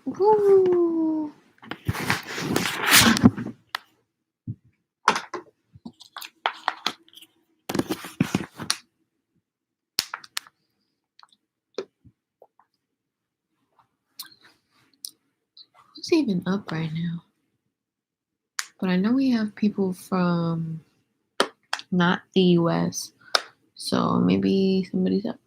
Woo. Who's even up right now? But I know we have people from not the US, so maybe somebody's up.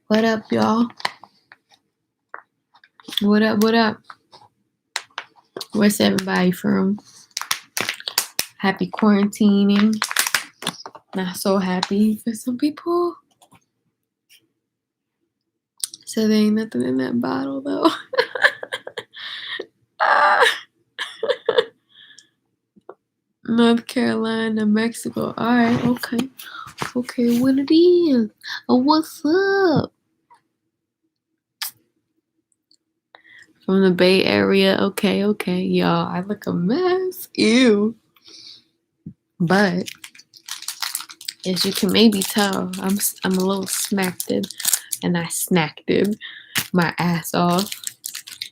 What up, y'all? What up, what up? Where's everybody from? Happy quarantining. Not so happy for some people. So there ain't nothing in that bottle, though. North Carolina, Mexico. All right, okay. Okay, what it is? What's up? From the Bay Area. Okay. Y'all, I look a mess. Ew. But as you can maybe tell, I'm a little smacked and I snacked my ass off.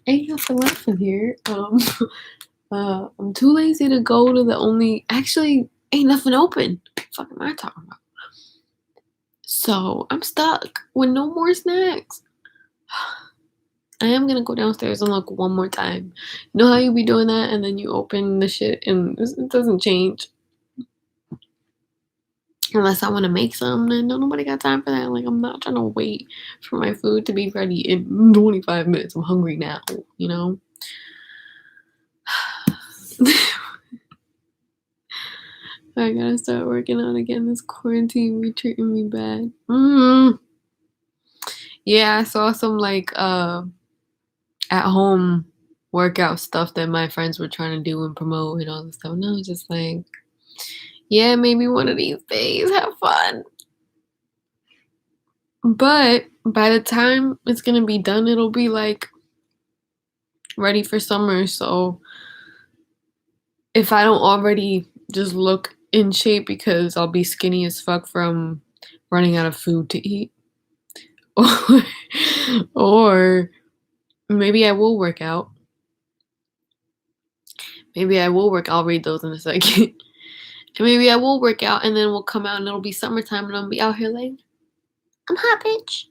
Ain't nothing left in here. I'm too lazy to go to the actually ain't nothing open. What the fuck am I talking about? So I'm stuck with no more snacks. I am gonna go downstairs and look one more time. You know how you be doing that and then you open the shit and it doesn't change. Unless I want to make some, then nobody got time for that. Like, I'm not trying to wait for my food to be ready in 25 minutes. I'm hungry now, you know? I gotta start working out again. This quarantine be treating me bad. Yeah, I saw some, like, at-home workout stuff that my friends were trying to do and promote and all this stuff. And I was just like, yeah, maybe one of these days, have fun. But by the time it's gonna be done, it'll be like ready for summer. So if I don't already just look in shape because I'll be skinny as fuck from running out of food to eat, or maybe I will work out. Maybe I will work. I'll read those in a second. And maybe I will work out and then we'll come out and it'll be summertime and I'll be out here like, I'm hot, bitch.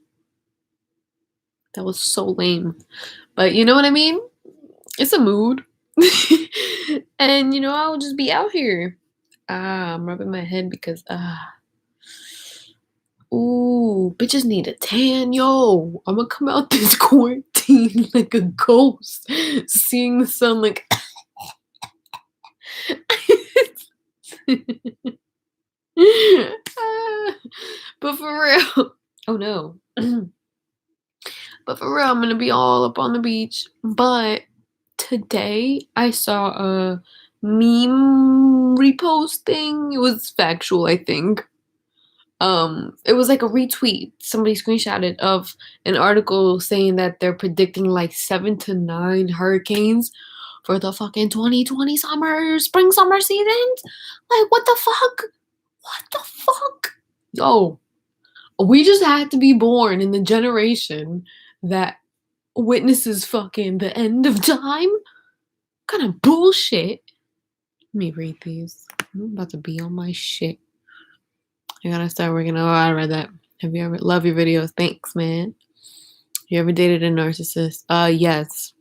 That was so lame. But you know what I mean? It's a mood. And you know, I'll just be out here. I'm rubbing my head because ooh, bitches need a tan, yo. I'm gonna come out this quarantine like a ghost, seeing the sun like. But for real, oh no. But for real, I'm gonna be all up on the beach. But today I saw a meme repost thing. It was factual, I think. It was like a retweet. Somebody screenshotted of an article saying that they're predicting like 7 to 9 hurricanes for the fucking 2020 spring summer seasons. Like, what the fuck? What the fuck? Yo, we just had to be born in the generation that witnesses fucking the end of time. What kind of bullshit? Let me read these. I'm about to be on my shit. I gotta start working. Oh, I read that. Have you ever love your videos? Thanks, man. You ever dated a narcissist? Yes.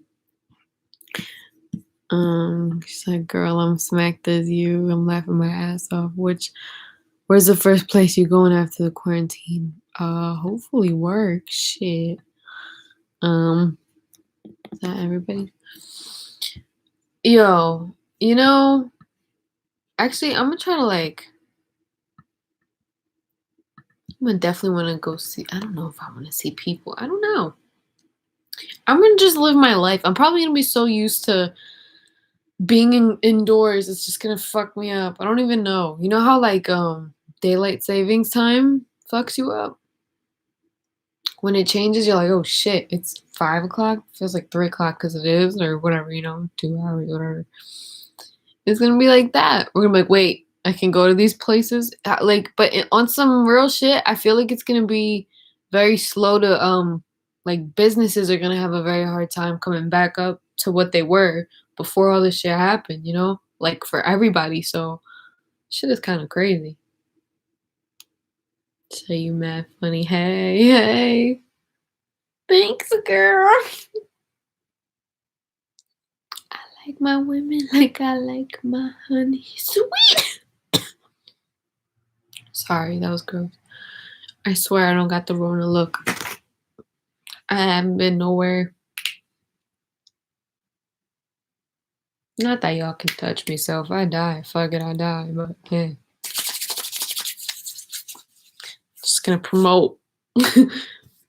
She's like, girl, I'm smacked as you. I'm laughing my ass off. Where's the first place you going after the quarantine? Hopefully work. Shit. Is that everybody? Yo, you know, actually, I'm gonna try to like. I'm gonna definitely want to go see. I don't know if I want to see people. I don't know. I'm gonna just live my life. I'm probably gonna be so used to being indoors. It's just gonna fuck me up. I don't even know. You know how like daylight savings time fucks you up? When it changes, you're like, oh shit, it's 5 o'clock. Feels like 3 o'clock because it is, or whatever. 2 hours, whatever. It's gonna be like that. We're gonna be like, wait, I can go to these places. On some real shit, I feel like it's gonna be very slow to like businesses are gonna have a very hard time coming back up to what they were before all this shit happened, Like for everybody. So shit is kind of crazy. Say you mad funny. Hey, hey. Thanks, girl. I like my women like I like my honey. Sweet. Sorry, that was gross. I swear I don't got the Rona look. I haven't been nowhere. Not that y'all can touch me, so if I die, fuck it, I die. But hey, just gonna promote.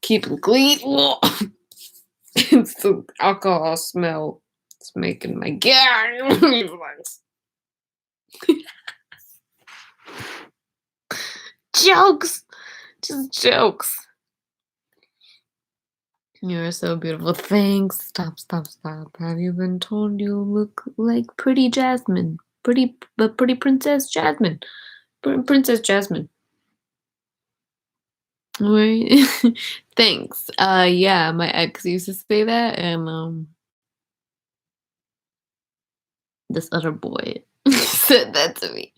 Keep it clean. It's the alcohol smell. It's making my jokes. Just jokes. You're so beautiful. Thanks. Stop, stop, stop. Have you been told you look like pretty Jasmine? Pretty Princess Jasmine. Princess Jasmine. Right? Thanks. Yeah, my ex used to say that, and this other boy said that to me.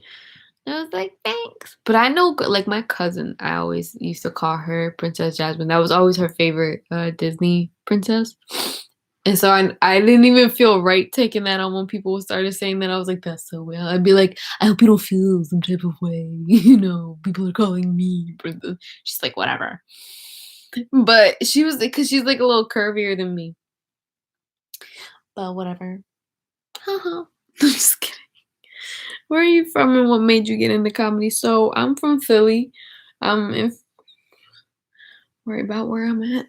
I was like, thanks. But I know, like, my cousin, I always used to call her Princess Jasmine. That was always her favorite Disney princess. And so I didn't even feel right taking that on when people started saying that. I was like, that's so weird. I'd be like, I hope you don't feel some type of way. People are calling me princess. She's like, whatever. But she was like, because she's like a little curvier than me. But whatever. Haha. I'm just kidding. Where are you from and what made you get into comedy? So I'm from Philly. If worry about where I'm at.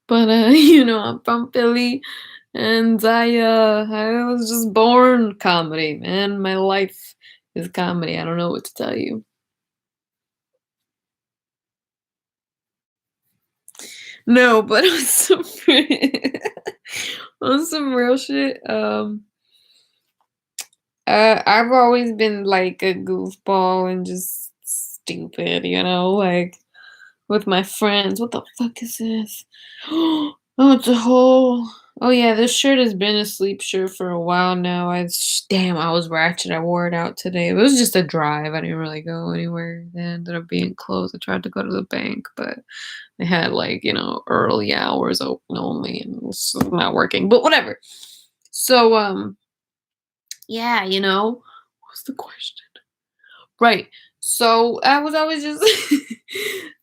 But I'm from Philly and I was just born comedy, man. My life is comedy. I don't know what to tell you. No, but on some real shit, I've always been like a goofball and just stupid, like with my friends. What the fuck is this? Oh, it's a hole. Oh yeah, this shirt has been a sleep shirt for a while now. Damn, I was ratchet. I wore it out today. It was just a drive. I didn't really go anywhere. It ended up being closed. I tried to go to the bank, but they had like, early hours open only and it was not working. But whatever. So yeah, what's the question? Right. So I was always just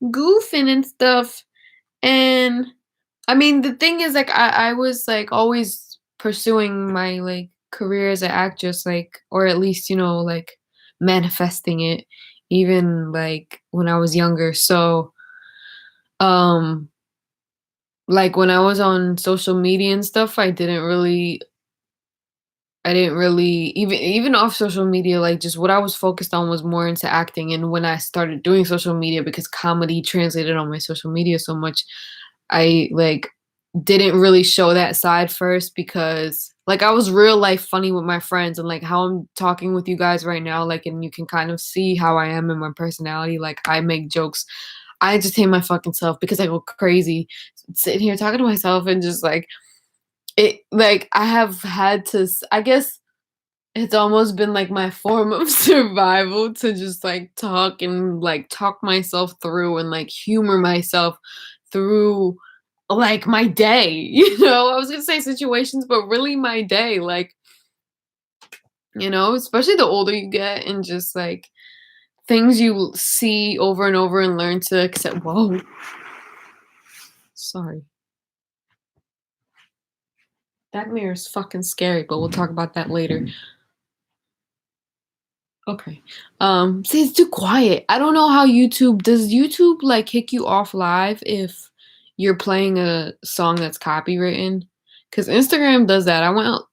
goofing and stuff. And I mean, the thing is, like, I was like always pursuing my like career as an actress, like, or at least, like manifesting it, even like when I was younger. So, um, like when I was on social media and stuff, I didn't really even off social media, like just what I was focused on was more into acting. And when I started doing social media, because comedy translated on my social media so much, I like didn't really show that side first because like I was real life funny with my friends and like how I'm talking with you guys right now, like and you can kind of see how I am in my personality. Like I make jokes. I entertain my fucking self because I go crazy sitting here talking to myself and just like it like I have had to I guess it's almost been like my form of survival to just like talk and like talk myself through and like humor myself through like my day, I was gonna say situations, but really my day, like, especially the older you get and just like things you see over and over and learn to accept. Whoa, sorry. That mirror is fucking scary, but we'll talk about that later. Okay. See, it's too quiet. I don't know how does YouTube like kick you off live if you're playing a song that's copywritten? Because Instagram does that. I went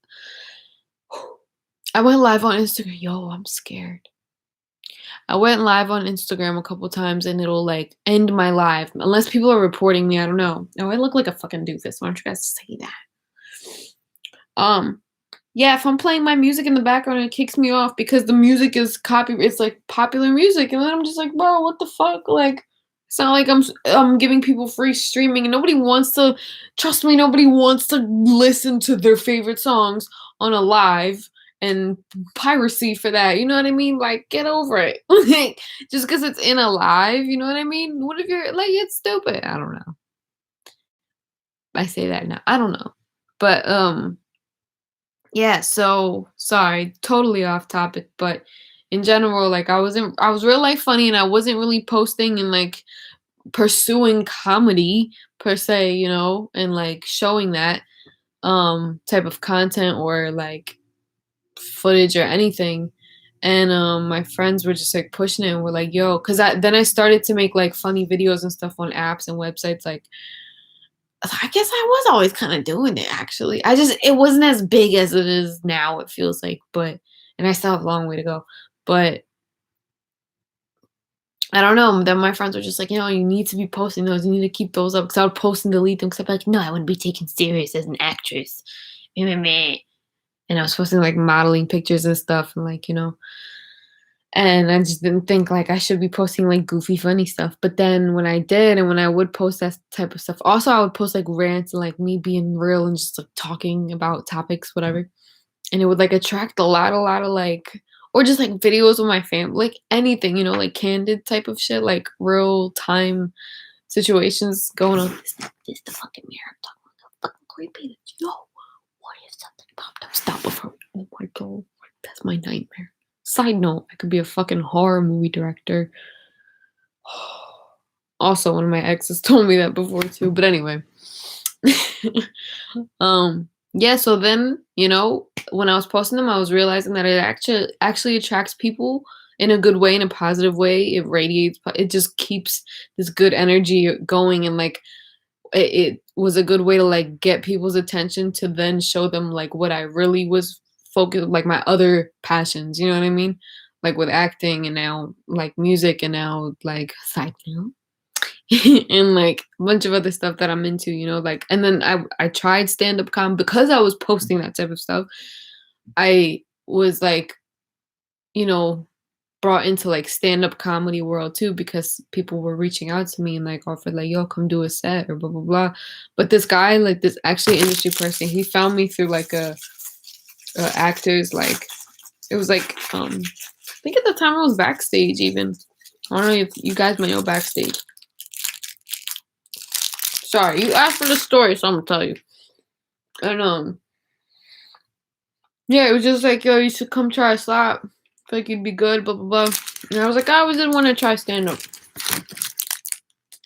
live on Instagram. Yo, I'm scared. I went live on Instagram a couple times and it'll like end my live unless people are reporting me. I don't know. Oh, I look like a fucking doofus. Why don't you guys say that? Um, Yeah, if I'm playing my music in the background, it kicks me off because the music is it's like popular music, and then I'm just like, bro, what the fuck? Like, it's not like I'm giving people free streaming, and nobody wants to. Trust me, nobody wants to listen to their favorite songs on a live and piracy for that. You know what I mean? Like, get over it. Like, just because it's in a live, you know what I mean? What if you're like, it's stupid? I don't know. I say that now. I don't know, but yeah, so sorry, totally off topic, but in general, like I was real life funny and I wasn't really posting and like pursuing comedy per se, you know, and like showing that type of content or like footage or anything. And my friends were just like pushing it and were like, yo, cause I started to make like funny videos and stuff on apps and websites like I guess I was always kinda doing it, actually. It wasn't as big as it is now, it feels like, but and I still have a long way to go, but I don't know, then my friends were just like, "You know, you need to be posting those, you need to keep those up," 'cause I would post and delete them 'cause I'd be like, "No, I wouldn't be taken serious as an actress." Meh, meh, meh. And I was posting, like, modeling pictures and stuff and, like, you know, and I just didn't think, like, I should be posting, like, goofy, funny stuff, but then when I did and when I would post that type of stuff also, I would post, like, rants and, like, me being real and just, like, talking about topics, whatever, and it would, like, attract a lot of, like or just, like, videos with my like, anything, you know, like, candid type of shit, like, real time situations going on. This the fucking mirror I'm talking about, fucking creepy. Yo, what if something popped up? Stop before oh my god, that's my nightmare. Side note, I could be a fucking horror movie director. Also, one of my exes told me that before too, but anyway. Yeah, so then, you know, when I was posting them, I was realizing that it actually attracts people in a good way, in a positive way. It radiates, it just keeps this good energy going and like it was a good way to like get people's attention to then show them like what I really was focused like my other passions, you know what I mean? Like with acting and now like music and now like side note and like a bunch of other stuff that I'm into, you know, like and then I tried stand-up because I was posting that type of stuff. I was like, you know, brought into like stand-up comedy world too because people were reaching out to me and like offered like, yo, come do a set or blah blah blah. But this guy, like this actually industry person, he found me through like a actors like it was like I think at the time I was backstage even. I don't know if you guys might know backstage. Sorry, you asked for the story, so I'm gonna tell you. And yeah, it was just like, yo, you should come try a slap. Feel like you'd be good, blah blah blah. And I was like, I always did want to try stand up.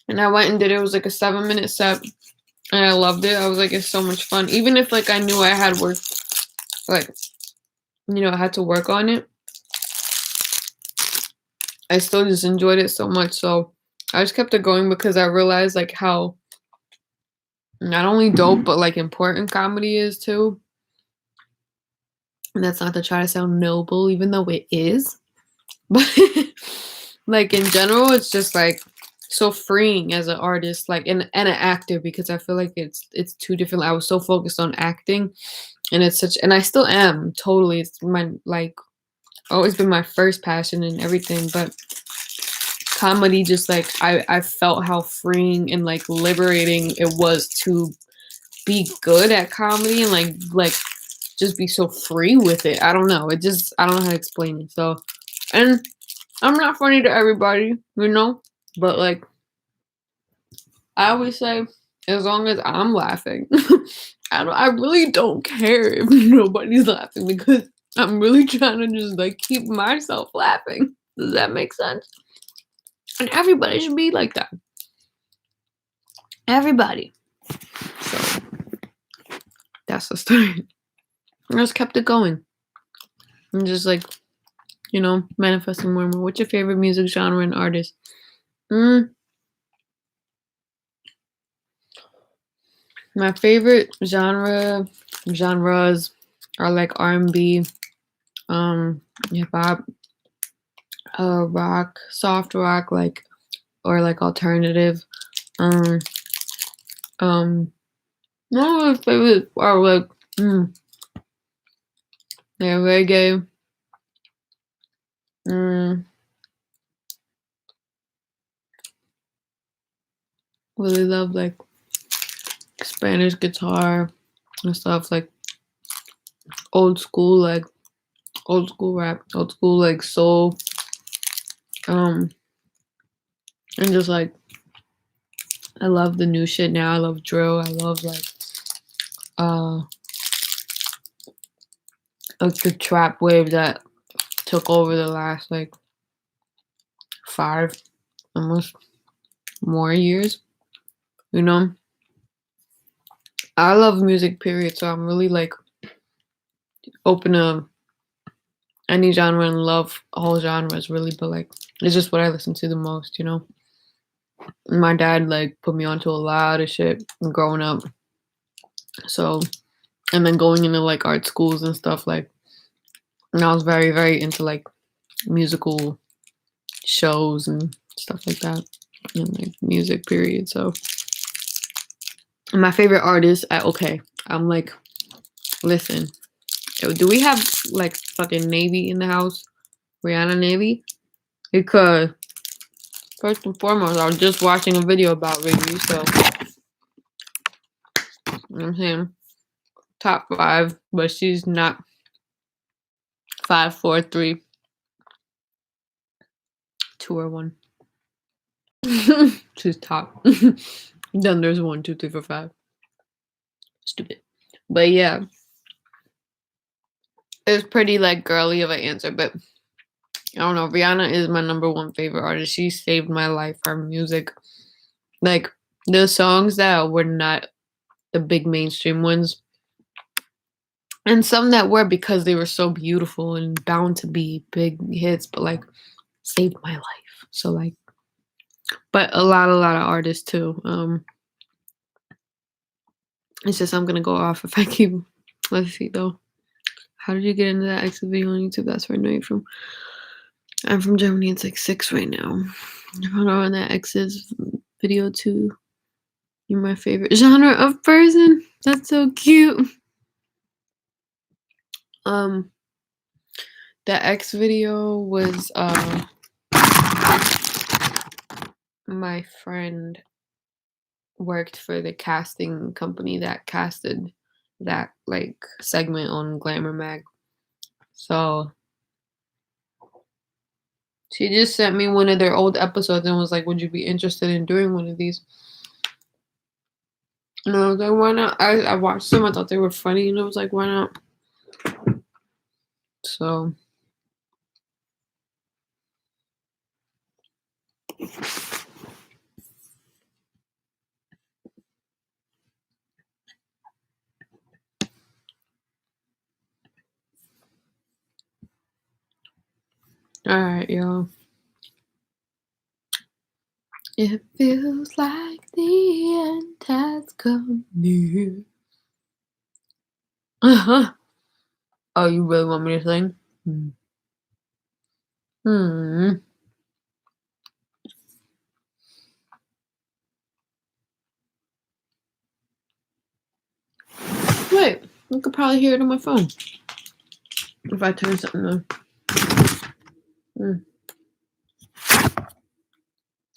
And I went and did it. It was like a 7 minute set. And I loved it. I was like, it's so much fun. Even if like I knew I had work like you know, I had to work on it. I still just enjoyed it so much. So I just kept it going because I realized like how not only dope but like important comedy is too. And that's not to try to sound noble, even though it is. But like in general, it's just like so freeing as an artist, like and an actor because I feel like it's two different. I was so focused on acting, and it's such, and I still am totally. It's my like always been my first passion and everything, but comedy just like I felt how freeing and like liberating it was to be good at comedy and like just be so free with it. I don't know. It just I don't know how to explain it. So and I'm not funny to everybody, you know, but like I always say, as long as I'm laughing, I really don't care if nobody's laughing because I'm really trying to just like keep myself laughing. Does that make sense? And everybody should be like that. Everybody. So that's the story. I just kept it going. And just like, you know, manifesting more and more. What's your favorite music genre and artist? My favorite genres are like R&B, hip hop, rock, soft rock, like or like alternative. Um, um, no favorite are like like reggae. Mm, really love like Spanish guitar and stuff, like old school, like old school rap, old school like soul, and just like I love the new shit now. I love drill. I love uh like the trap wave that took over the last like 5 almost more years. You know, I love music period, so I'm really like open to any genre and love all genres really, but like it's just what I listen to the most, you know. My dad like put me onto a lot of shit growing up. So and then going into like art schools and stuff, like and I was very, very into like musical shows and stuff like that. And like music period. So my favorite artist okay. I'm like, listen, do we have like fucking Navy in the house? Rihanna Navy? Because first and foremost, I was just watching a video about Riggy, so you know what I'm saying top 5, but she's not 5, 4, 3, 2, or 1. She's top. Then there's 1, 2, 3, 4, 5. Stupid. But yeah, it's pretty like girly of an answer, but I don't know. Rihanna is my number 1 favorite artist. She saved my life. Her music, like the songs that were not the big mainstream ones, and some that were because they were so beautiful and bound to be big hits, but like saved my life. So like, but a lot of artists too. It's just I'm gonna go off if I keep. Let's see though. How did you get into that exit video on YouTube? That's where I know you're from. I'm from Germany. It's like 6 right now. I don't know, on that ex's video too. You're my favorite genre of person. That's so cute. The X video was my friend worked for the casting company that casted that like segment on Glamour Mag. So she just sent me one of their old episodes and was like, "Would you be interested in doing one of these?" And I was like, "Why not?" I watched them. I thought they were funny, and I was like, "Why not?" So all right, y'all. It feels like the end has come near. Uh-huh. Oh, you really want me to sing? Hmm. Wait, you could probably hear it on my phone if I turn something on.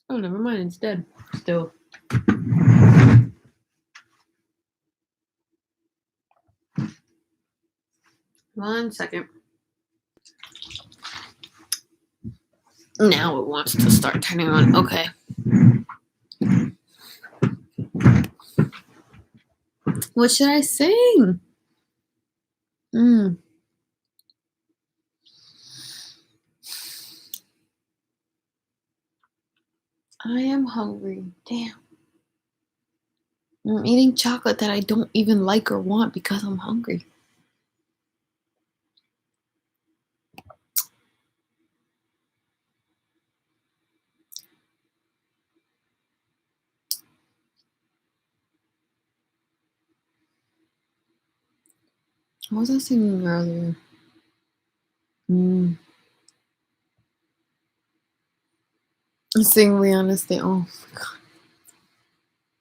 Oh, never mind. It's dead. Still. 1 second. Now it wants to start turning on. Okay. What should I sing? I am hungry. Damn. I'm eating chocolate that I don't even like or want because I'm hungry. What was I singing earlier? Sing Rihanna's Stay. Oh my god.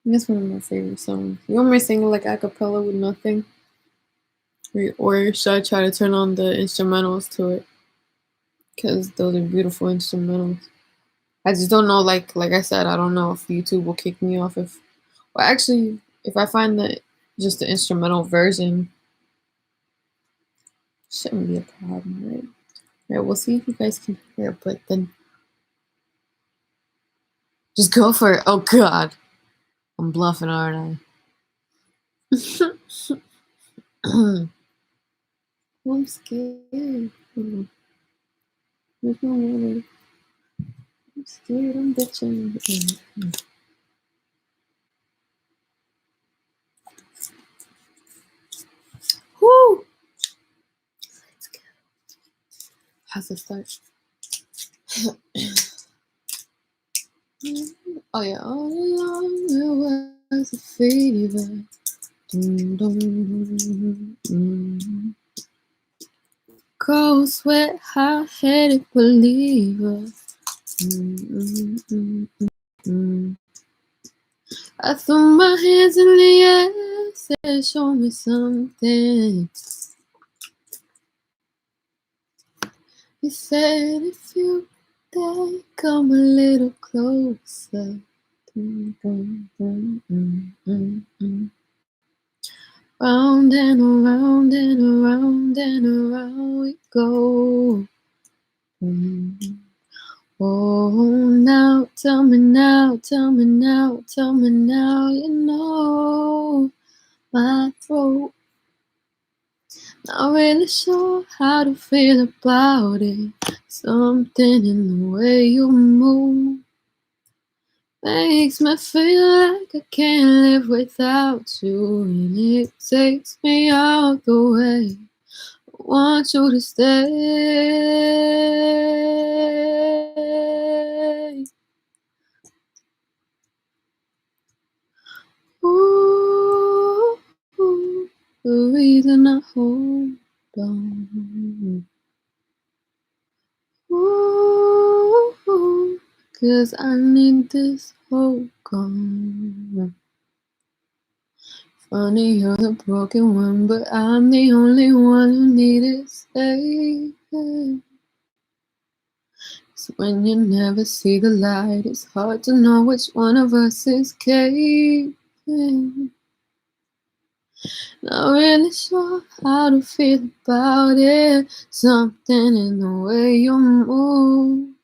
That's one of my favorite songs. You want me to sing like a cappella with nothing? Or should I try to turn on the instrumentals to it? Because those are beautiful instrumentals. I just don't know, like I said, I don't know if YouTube will kick me off if, well, actually, if I find that just the instrumental version, shouldn't be a problem, right? Right, we'll see if you guys can hear, but then just go for it. Oh God, I'm bluffing, aren't I? I'm scared. There's no water. I'm scared. I'm bitching. Whoo! Let's go. How's it start? Oh yeah. All along there was a fever. Dum, dum, cold sweat, hot-headed believer. I threw my hands in the air, said, show me something. He said, if you dare, come a little closer. Round and around and around and around we go. Oh, now, tell me now, tell me now, tell me now, you know my throat. Not really sure how to feel about it. Something in the way you move makes me feel like I can't live without you, and it takes me out the way. I want you to stay. Ooh, the reason I hold on. Ooh, 'cause I need this hope gone. Funny, you're the broken one, but I'm the only one who needed saving. So when you never see the light, it's hard to know which one of us is caving. Not really sure how to feel about it. Something in the way you move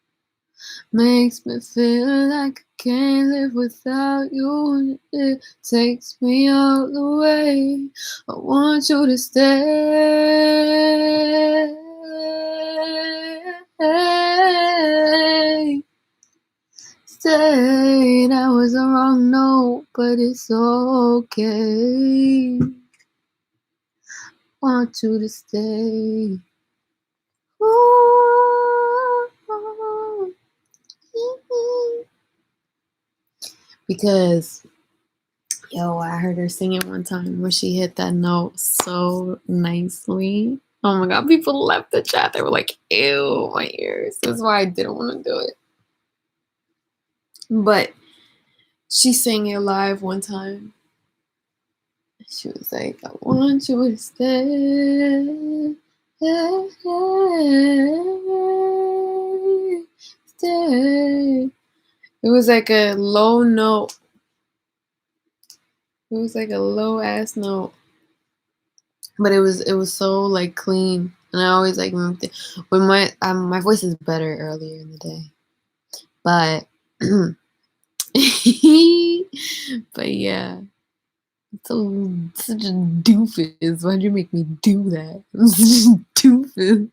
makes me feel like I can't live without you, and it takes me out the way. I want you to stay. Stay. That was a wrong note, but it's okay. Want you to stay. Because, yo, I heard her sing it one time where she hit that note so nicely. Oh my God, people left the chat. They were like, ew, my ears. That's why I didn't want to do it. But she sang it live one time. She was like, I want you to stay. Stay. It was like a low note. It was like a low ass note. But it was so like clean. And I always like when my voice is better earlier in the day. But but yeah. Such a doofus. Why'd you make me do that? I'm such a doofus.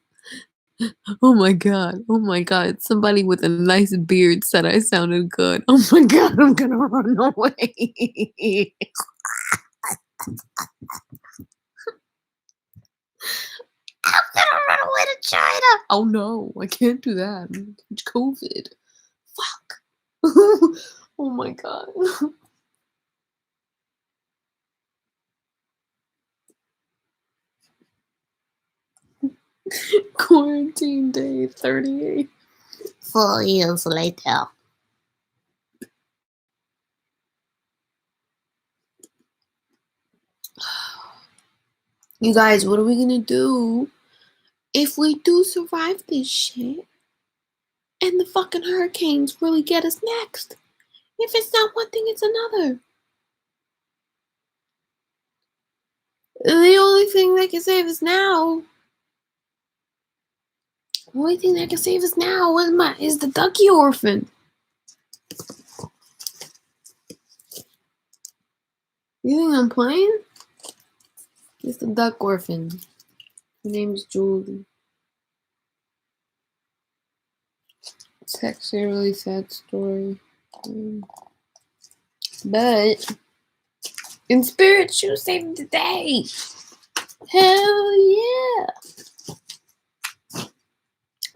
Oh my God. Oh my God. Somebody with a nice beard said I sounded good. Oh my God. I'm gonna run away. I'm gonna run away to China. Oh no. I can't do that. It's COVID. Fuck. Oh my God. Quarantine day 38. 4 years later. You guys, what are we gonna do if we do survive this shit and the fucking hurricanes really get us next? If it's not one thing, it's another. The only thing that can save us now, is the ducky orphan. You think I'm playing? It's the duck orphan. Her name's Julie. It's actually a really sad story. But in spirit, she was saved the day. Hell yeah.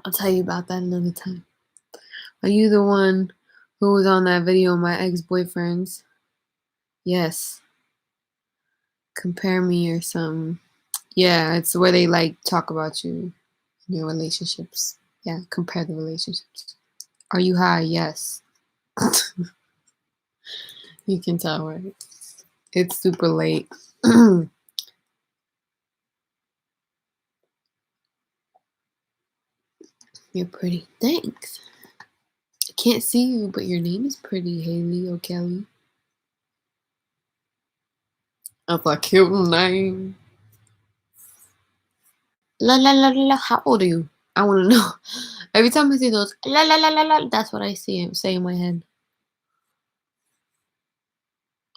I'll tell you about that another time. Are you the one who was on that video of my ex-boyfriends? Yes. Compare me or something. Yeah, it's where they like talk about you in your relationships. Yeah, compare the relationships. Are you high? Yes. You can tell, right? It's super late. You're pretty. Thanks. I can't see you, but your name is pretty, Haley O'Kelly. That's a cute name. La la la la la. How old are you? I want to know. Every time I see those la la la la la, that's what I say in my head.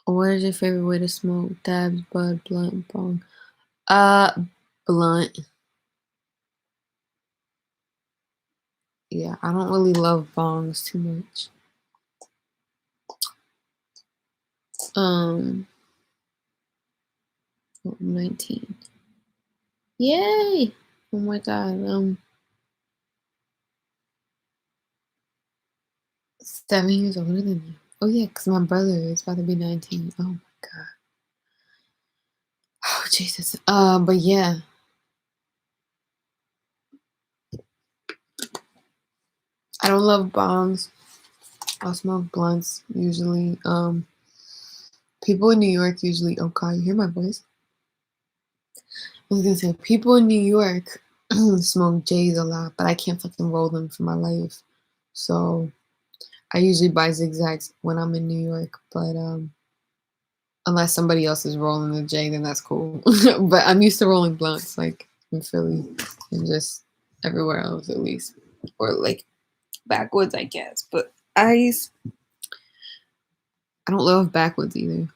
What is your favorite way to smoke? Dabs, bud, blunt, bong. Blunt. Yeah, I don't really love bongs too much. 19. Yay! Oh my god. 7 years older than you. Oh yeah, because my brother is about to be 19. Oh my god. Oh Jesus. But yeah. I don't love bongs. I'll smoke blunts usually. People in New York usually. Oh god, you hear my voice? I was gonna say people in New York smoke J's a lot, but I can't fucking roll them for my life. So I usually buy zigzags when I'm in New York, but unless somebody else is rolling the J, then that's cool. But I'm used to rolling blunts, like in Philly and just everywhere else at least, or like backwoods, I guess. But I don't love backwoods either.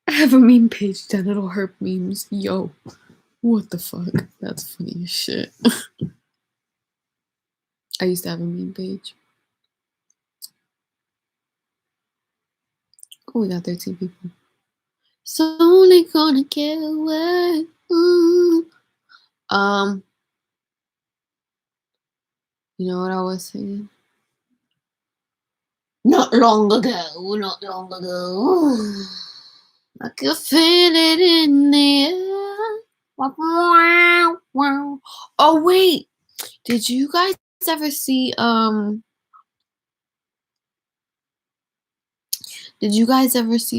I have a meme page that it'll hurt memes. Yo, what the fuck? That's funny as shit. I used to have a meme page. Oh, we got 13 people. It's only gonna get away. You know what I was saying? Not long ago. I could feel it in the air. Oh wait, did you guys ever see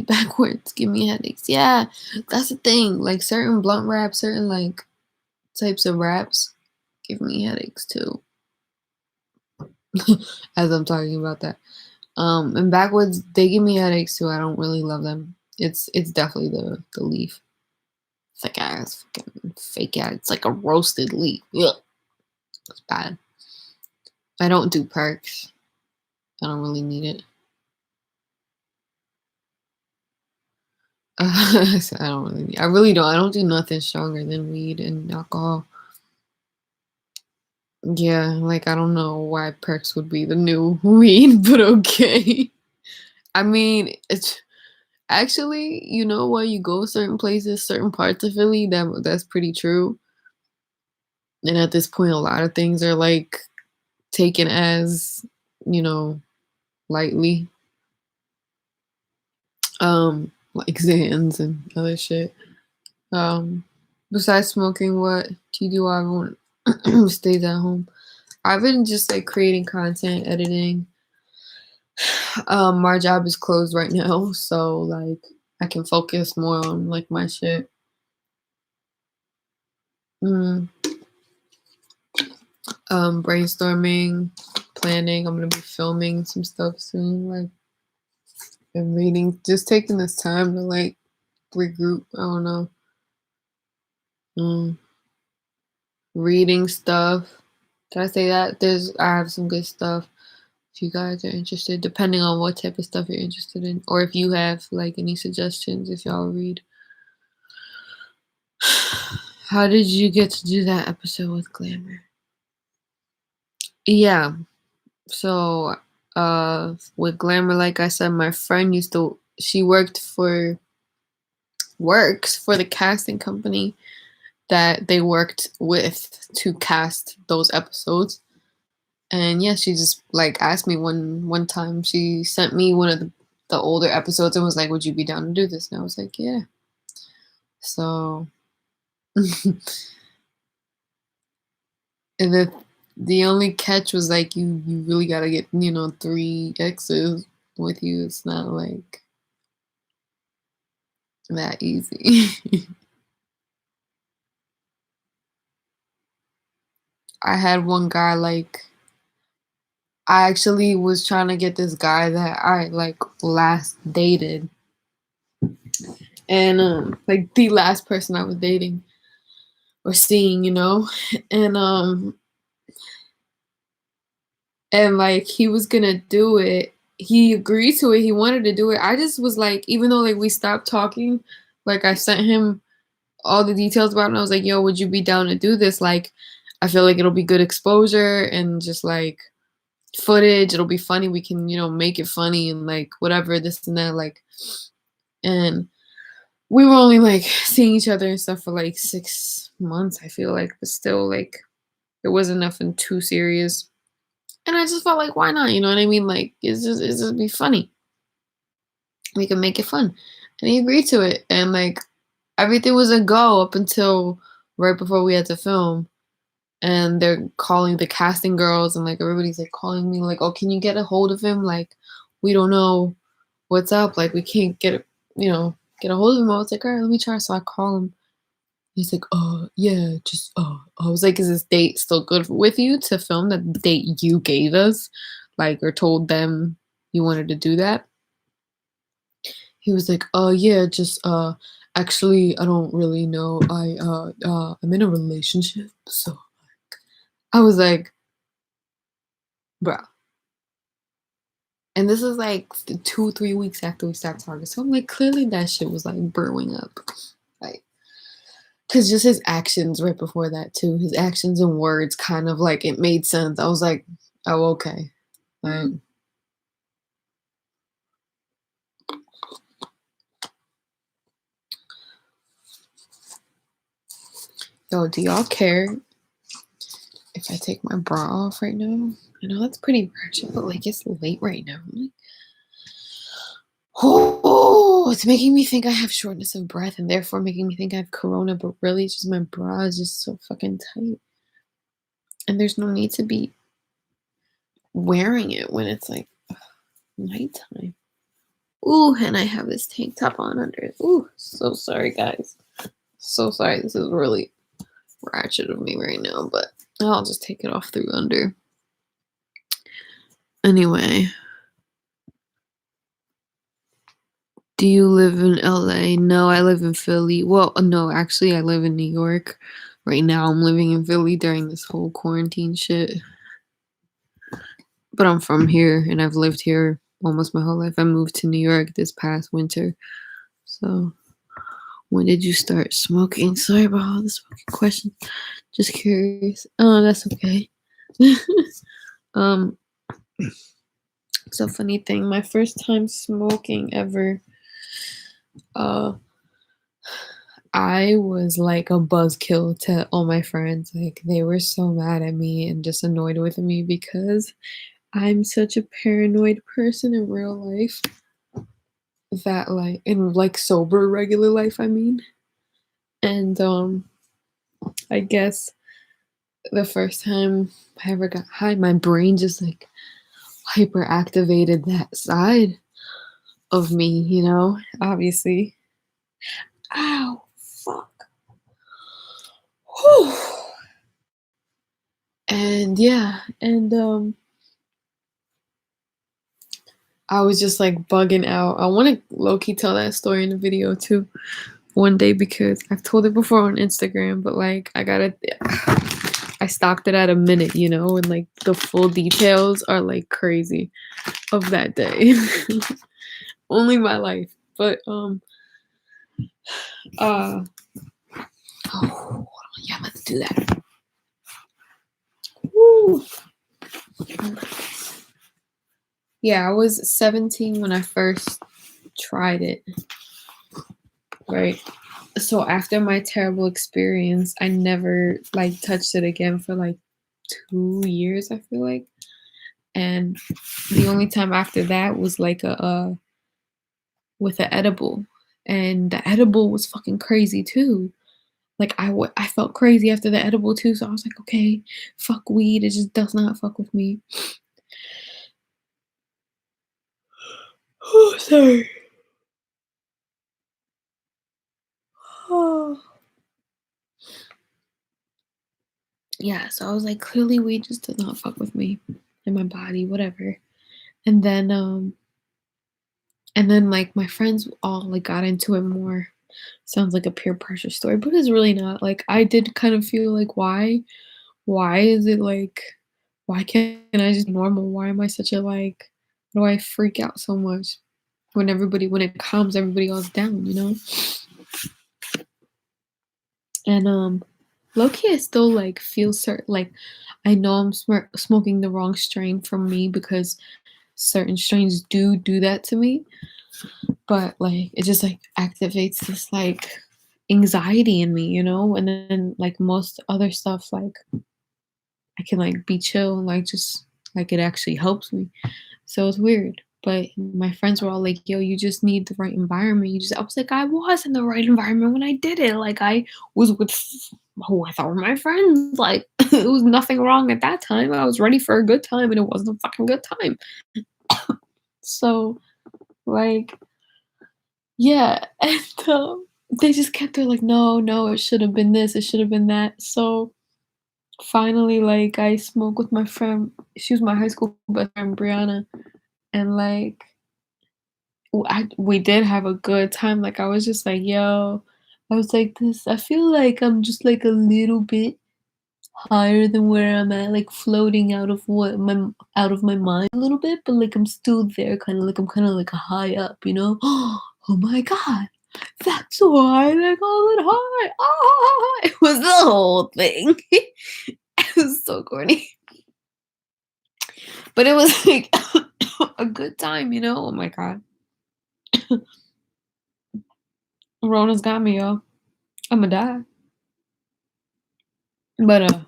Backwards Give Me Headaches? Yeah, that's the thing. Like certain blunt raps, certain like types of raps give me headaches too. As I'm talking about that. And Backwoods, they give me headaches too. I don't really love them. It's definitely the leaf. Thick ass, fucking fake ass. It's like a roasted leaf. Ugh. It's bad. I don't do perks. I don't really need it. I don't really need. I really don't. I don't do nothing stronger than weed and alcohol. Yeah, like I don't know why perks would be the new weed, but okay. I mean, it's actually, you know, when you go certain places, certain parts of Philly, that's pretty true. And at this point, a lot of things are like taken as, you know, lightly. Like Zans and other shit. Besides smoking, what do you do while everyone stays at home? I've been just like creating content, editing. My job is closed right now, so like I can focus more on like my shit. Mm, brainstorming, planning. I'm gonna be filming some stuff soon, like and reading. Just taking this time to like regroup. I don't know. Mm, reading stuff. Did I say that? I have some good stuff. If you guys are interested, depending on what type of stuff you're interested in, or if you have like any suggestions, if y'all read. How did you get to do that episode with Glamour? Yeah. So, with Glamour, like I said, my friend she works for the casting company that they worked with to cast those episodes. And yeah, she just like asked me one time. She sent me one of the older episodes and was like, "Would you be down to do this?" And I was like, "Yeah." So, and the only catch was like you really gotta get 3 exes with you. It's not like that easy. I had one guy like I actually was trying to get this guy that I like last dated, and like the last person I was dating or seeing, and like he was gonna do it. He agreed to it. He wanted to do it. I just was like, even though like we stopped talking, like I sent him all the details about it and I was like, yo, would you be down to do this? Like, I feel like it'll be good exposure and just like footage. It'll be funny. We can, make it funny and like whatever, this and that. Like, and we were only like seeing each other and stuff for like 6 months, I feel like, but still like it wasn't nothing too serious. And I just felt like, why not? You know what I mean? Like, it's just be funny. We can make it fun. And he agreed to it. And like everything was a go up until right before we had to film. And they're calling the casting girls and like everybody's like calling me like, oh, can you get a hold of him? Like, we don't know what's up. Like, we can't get a hold of him. I was like, all right, let me try. So I call him. He's like, yeah, just, I was like, is this date still good with you to film the date you gave us? Like, or told them you wanted to do that? He was like, yeah, just, actually, I don't really know. I'm in a relationship. So I was like, bro. And this is like 2, 3 weeks after we stopped talking. So I'm like, clearly that shit was like brewing up. Like, because just his actions right before that too, his actions and words kind of like it made sense. I was like, oh, okay. Like, yo, do y'all care if I take my bra off right now? I know that's pretty ratchet, but like it's late right now. I'm like, oh, it's making me think I have shortness of breath and therefore making me think I have corona, but really it's just my bra is just so fucking tight. And there's no need to be wearing it when it's like nighttime. Ooh, and I have this tank top on under it. Ooh, so sorry, guys. So sorry. This is really ratchet of me right now, but I'll just take it off through under. Anyway, do you live in LA? No, I live in Philly. Well, no, actually, I live in New York. Right now, I'm living in Philly during this whole quarantine shit. But I'm from here, and I've lived here almost my whole life. I moved to New York this past winter. So, when did you start smoking? Sorry about all the smoking questions. Just curious. Oh, that's okay. um, it's a funny thing. My first time smoking ever, I was like a buzzkill to all my friends. Like they were so mad at me and just annoyed with me because I'm such a paranoid person in real life that like in like sober regular life, I mean. And I guess the first time I ever got high, my brain just like hyper activated that side of me, obviously. Ow, fuck. Whew. And yeah, and I was just like bugging out. I want to low key tell that story in the video too one day because I've told it before on Instagram, but like I stopped it at a minute, and like the full details are like crazy of that day. Only my life. But uh oh, yeah, let's do that. Woo. Yeah, I was 17 when I first tried it, right? So after my terrible experience, I never like touched it again for like 2 years, I feel like. And the only time after that was like a with an edible. And the edible was fucking crazy too. Like I felt crazy after the edible too, so I was like, okay, fuck weed. It just does not fuck with me. Oh, sorry. Oh. Yeah, so I was like, clearly weed just does not fuck with me and my body, whatever. And then like my friends all like got into it more. Sounds like a peer pressure story, but it's really not. Like I did kind of feel like why is it like why can't I just be normal? Why am I such a like why do I freak out so much when it calms everybody else down, And low key I still like feel certain like I know I'm smoking the wrong strain from me because certain strains do that to me, but like it just like activates this like anxiety in me, and then like most other stuff like I can like be chill and like just like it actually helps me. So it's weird. But my friends were all like, yo, you just need the right environment. I was like, I was in the right environment when I did it. Like I was with who I thought were my friends. Like it was nothing wrong at that time. I was ready for a good time and it wasn't a fucking good time. So like yeah, and they just kept it like, no, no, it should have been this, it should have been that. So finally, like I smoked with my friend. She was my high school best friend, Brianna, and like we did have a good time. Like I was just like, yo, I was like this. I feel like I'm just like a little bit higher than where I'm at, like floating out of my mind a little bit, but like I'm still there, kind of like I'm kind of like a high up. Oh my god, that's why they call it high. Ah, it was the whole thing. It was so corny, but it was like a good time. Oh my god, Rona's got me, yo. I'ma die. But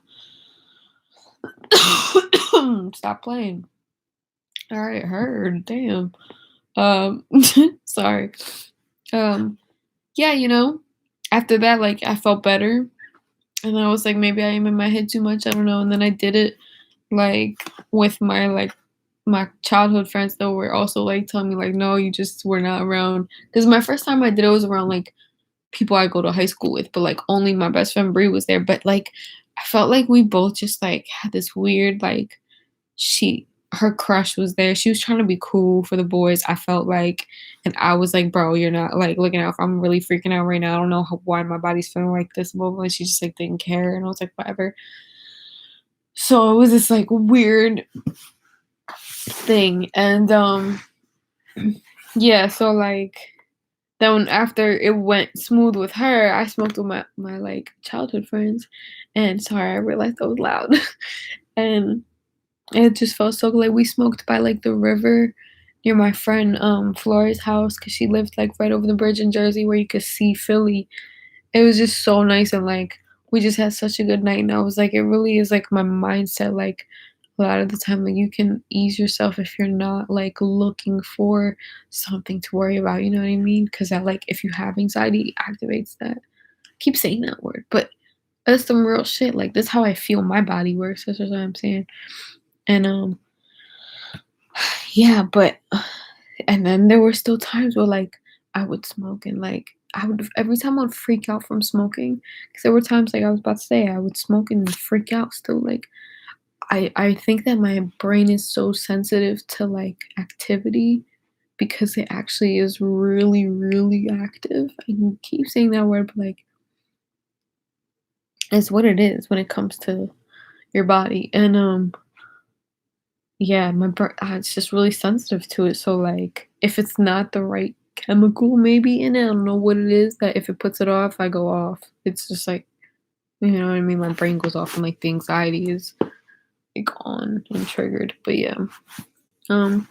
stop playing. All right, heard. Damn. Sorry. Um, yeah, after that, like I felt better, and I was like, maybe I am in my head too much. I don't know. And then I did it like with my childhood friends though were also like telling me like, no, you just were not around. Because my first time I did it was around like people I go to high school with, but like only my best friend Bree was there. But like I felt like we both just like had this weird like her crush was there. She was trying to be cool for the boys, I felt like. And I was like, bro, you're not like looking out. I'm really freaking out right now. I don't know why my body's feeling like this. And she just like didn't care. And I was like, whatever. So it was this like weird thing. And yeah, so like then after it went smooth with her, I smoked with my like childhood friends. And sorry, I realized I was loud. And it just felt so good. Like we smoked by like the river near my friend Flora's house because she lived like right over the bridge in Jersey where you could see Philly. It was just so nice and like we just had such a good night. And I was like, it really is like my mindset. Like a lot of the time, like you can ease yourself if you're not like looking for something to worry about. You know what I mean? Because that like if you have anxiety, it activates that. I keep saying that word, but that's some real shit. Like this is how I feel my body works. That's what I'm saying. And yeah, but And then there were still times where, like, I would smoke and, like, I would every time I would freak out from smoking, because there were times, like I was about to say, I would smoke and freak out still, like, I think that my brain is so sensitive to, like, activity because it actually is really, really active. I can keep saying that word, but, like, it's what it is when it comes to your body, and, yeah, it's just really sensitive to it, so, like, if it's not the right chemical maybe in it, I don't know what it is that if it puts it off, I go off. It's just like, you know what I mean? My brain goes off and, like, the anxiety is, like, on and triggered, but yeah. Um,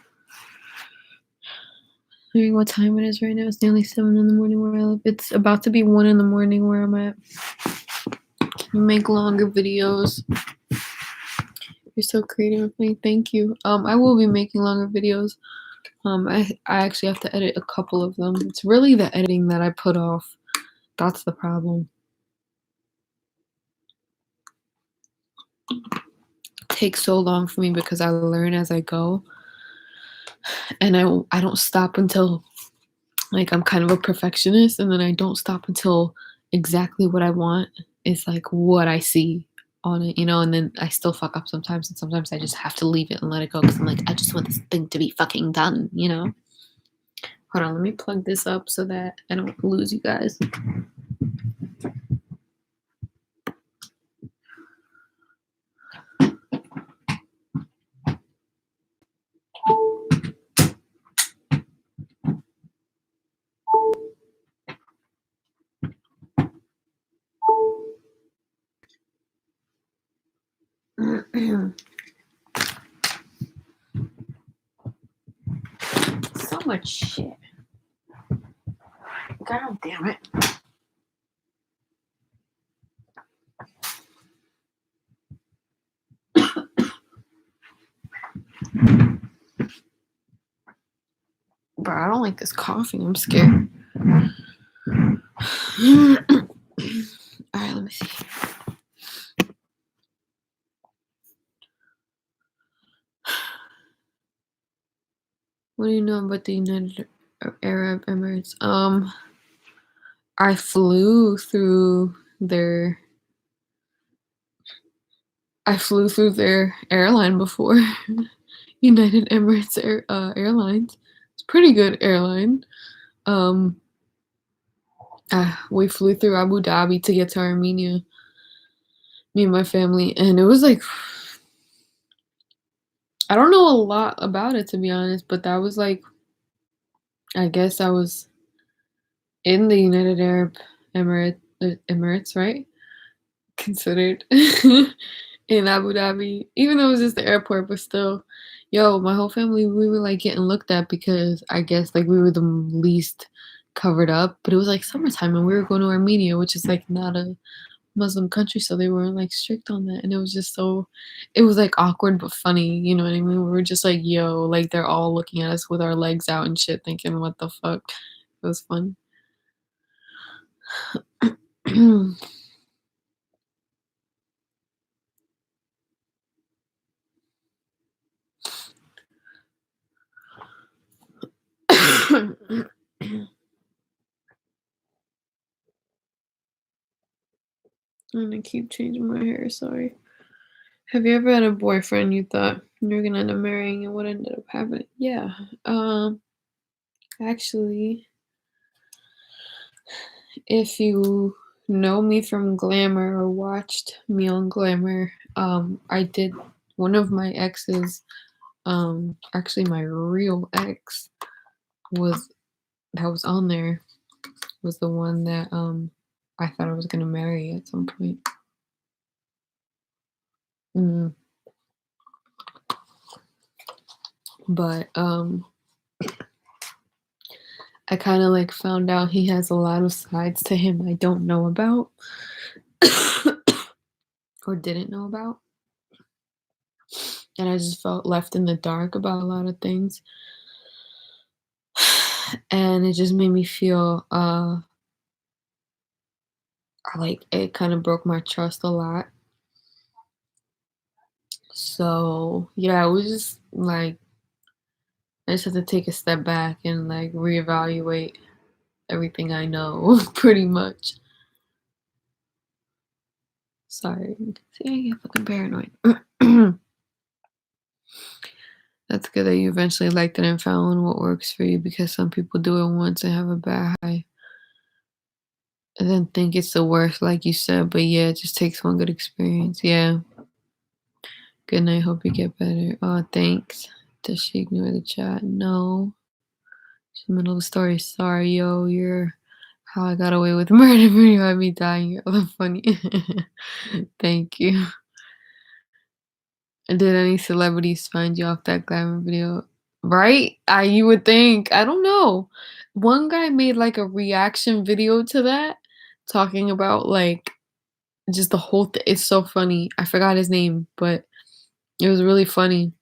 Knowing what time it is right now, it's nearly 7 in the morning where I live. It's about to be 1 in the morning where I'm at. You make longer videos. You're so creative with me. Thank you. I will be making longer videos. I actually have to edit a couple of them. It's really the editing that I put off. That's the problem. It takes so long for me because I learn as I go, and I don't stop until, like, I'm kind of a perfectionist, and then I don't stop until exactly what I want is, like, what I see on it, you know, and then I still fuck up sometimes, and sometimes I just have to leave it and let it go because I'm like, I just want this thing to be fucking done, you know? Hold on, let me plug this up so that I don't lose you guys. So much shit. God damn it. Bro, I don't like this coughing. I'm scared. Alright, let me see. What do you know about the United Arab Emirates? I flew through their airline before. United Emirates Airlines. It's a pretty good airline. Um, we flew through Abu Dhabi to get to Armenia, me and my family, and it was like, I don't know a lot about it to be honest, but that was like, I guess I was in the United Arab Emirates, right? Considered in Abu Dhabi, even though it was just the airport, but still, yo, my whole family, we were like getting looked at because I guess like we were the least covered up, but it was like summertime and we were going to Armenia, which is like not a Muslim country, so they weren't like strict on that, and it was just so, it was like awkward but funny, you know what I mean? We were just like, yo, like they're all looking at us with our legs out and shit, thinking, what the fuck? It was fun. I'm gonna keep changing my hair, sorry. Have you ever had a boyfriend you thought you were gonna end up marrying and what ended up happening? Yeah. Actually, if you know me from Glamour or watched me on Glamour, I did one of my exes, actually my real ex was that was on there was the one that I thought I was gonna marry at some point. Mm, but I kind of like found out he has a lot of sides to him I don't know about or didn't know about. And I just felt left in the dark about a lot of things. And it just made me feel like it kind of broke my trust a lot. So yeah, it was just like I just have to take a step back and like reevaluate everything I know, pretty much. Sorry. See, I get fucking paranoid. That's good that you eventually liked it and found what works for you, because some people do it once and have a bad high and then think it's the worst, like you said. But yeah, it just takes one good experience. Yeah. Good night. Hope you get better. Oh, thanks. Does she ignore the chat? No. She's in the middle of the story. Sorry, yo. You're how I got away with murder video. Had me dying. You're hella funny. Thank you. And did any celebrities find you off that glamour video? Right? You would think. I don't know. One guy made like a reaction video to that, talking about like just the whole thing. It's so funny. I forgot his name, but it was really funny.